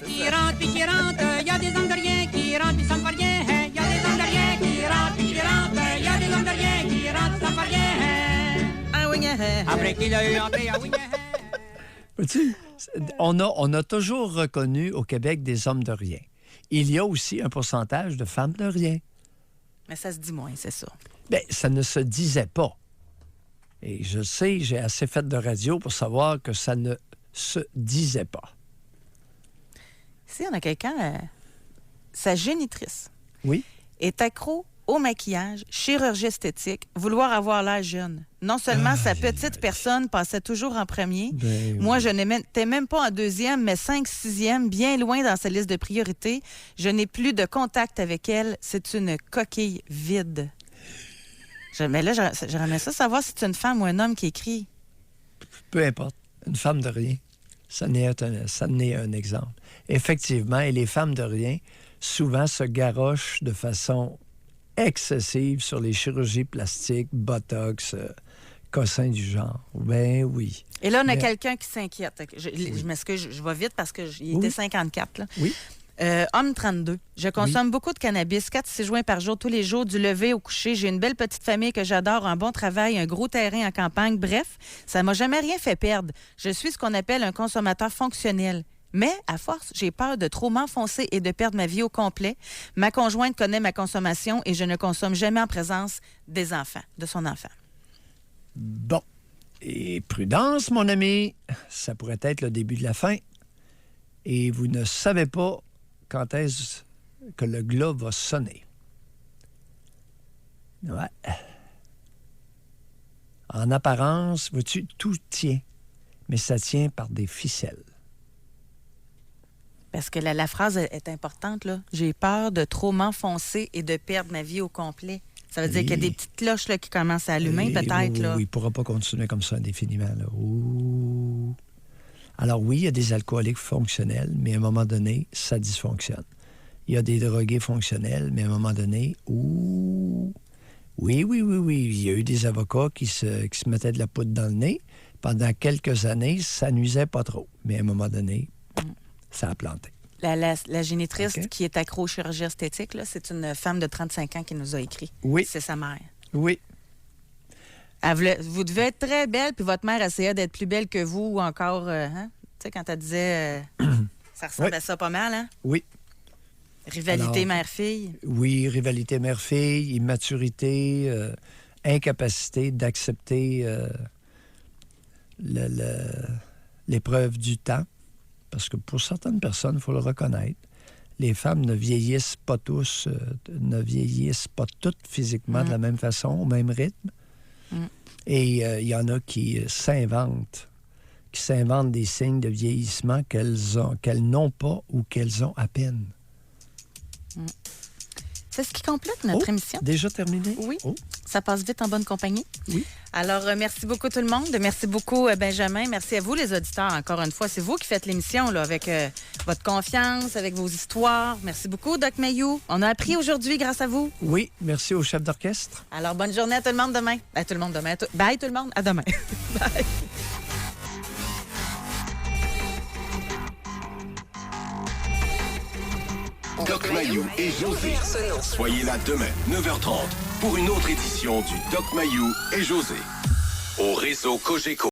Qui rentre puis qui rentre, y a des hommes de rien qui rentrent puis ça me fait rien. Y a des hommes de rien qui rentrent puis qui rentrent, y a des hommes de rien qui rentrent, ça me fait rien. Ah oui, Après qu'il a eu entré, ah oui, Vois-tu, on a toujours reconnu au Québec des hommes de rien. Il y a aussi un pourcentage de femmes de rien. Mais ça se dit moins, c'est ça. Bien, ça ne se disait pas. Et je sais, j'ai assez fait de radio pour savoir que ça ne se disait pas. Ici, on a quelqu'un, sa génitrice Oui? est accro au maquillage, chirurgie esthétique, vouloir avoir l'air jeune. Non seulement sa petite personne passait toujours en premier, Ben moi, oui. je n'étais même pas en deuxième, mais 5, 6e, bien loin dans sa liste de priorités. Je n'ai plus de contact avec elle. C'est une coquille vide. Mais là, j'aimerais ça savoir si c'est une femme ou un homme qui écrit. Peu importe. Une femme de rien, ça n'est un exemple. Effectivement, et les femmes de rien, souvent se garochent de façon excessive sur les chirurgies plastiques, botox, cossins du genre. Ben oui. Et là, on a Mais- quelqu'un qui s'inquiète. Je m'excuse, je vais vite parce qu'il Oui. était 54. Là. Oui. Homme 32. Je consomme beaucoup de cannabis, 4-6 joints par jour, tous les jours, du lever au coucher. J'ai une belle petite famille que j'adore, un bon travail, un gros terrain en campagne. Bref, ça m'a jamais rien fait perdre. Je suis ce qu'on appelle un consommateur fonctionnel. Mais, à force, j'ai peur de trop m'enfoncer et de perdre ma vie au complet. Ma conjointe connaît ma consommation et je ne consomme jamais en présence des enfants, de son enfant. Bon. Et prudence, mon ami, ça pourrait être le début de la fin. Et vous ne savez pas quand est-ce que le glas va sonner. Ouais. En apparence, vois-tu, tout tient, mais ça tient par des ficelles. Parce que la phrase est importante, là. J'ai peur de trop m'enfoncer et de perdre ma vie au complet. Ça veut dire qu'il y a des petites cloches là, qui commencent à allumer, Et peut-être. oui, Là. oui, il ne pourra pas continuer comme ça indéfiniment. Là. Ouh. Alors oui, il y a des alcooliques fonctionnels, mais à un moment donné, ça dysfonctionne. Il y a des drogués fonctionnels, mais à un moment donné, ouh. Oui. Il y a eu des avocats qui se mettaient de la poudre dans le nez. Pendant quelques années, ça nuisait pas trop. Mais à un moment donné, ça a planté. La génitrice OK. qui est accro aux chirurgies esthétiques, là, c'est une femme de 35 ans qui nous a écrit. Oui. C'est sa mère. Oui. Vous devez être très belle, puis votre mère essayait d'être plus belle que vous, ou encore, hein? Tu sais, quand elle disait... ça ressemble Oui. à ça pas mal, hein? Oui. Rivalité Alors, mère-fille. Oui, rivalité mère-fille, immaturité, incapacité d'accepter l'épreuve du temps. Parce que pour certaines personnes, il faut le reconnaître, les femmes ne vieillissent pas toutes physiquement de la même façon, au même rythme. Et il y en a qui s'inventent des signes de vieillissement qu'elles n'ont pas ou qu'elles ont à peine. C'est ce qui complète notre émission. Déjà terminé? Oui. Oh. Ça passe vite en bonne compagnie. Oui. Alors, merci beaucoup tout le monde. Merci beaucoup, Benjamin. Merci à vous, les auditeurs. Encore une fois, c'est vous qui faites l'émission là, avec votre confiance, avec vos histoires. Merci beaucoup, Doc Mayou. On a appris aujourd'hui grâce à vous. Oui, merci au chef d'orchestre. Alors, bonne journée à tout le monde demain. À tout le monde demain. Bye, tout le monde. À demain. Bye. Doc Mayou et José. Soyez là demain, 9h30, pour une autre édition du Doc Mayou et José. Au réseau Cogeco.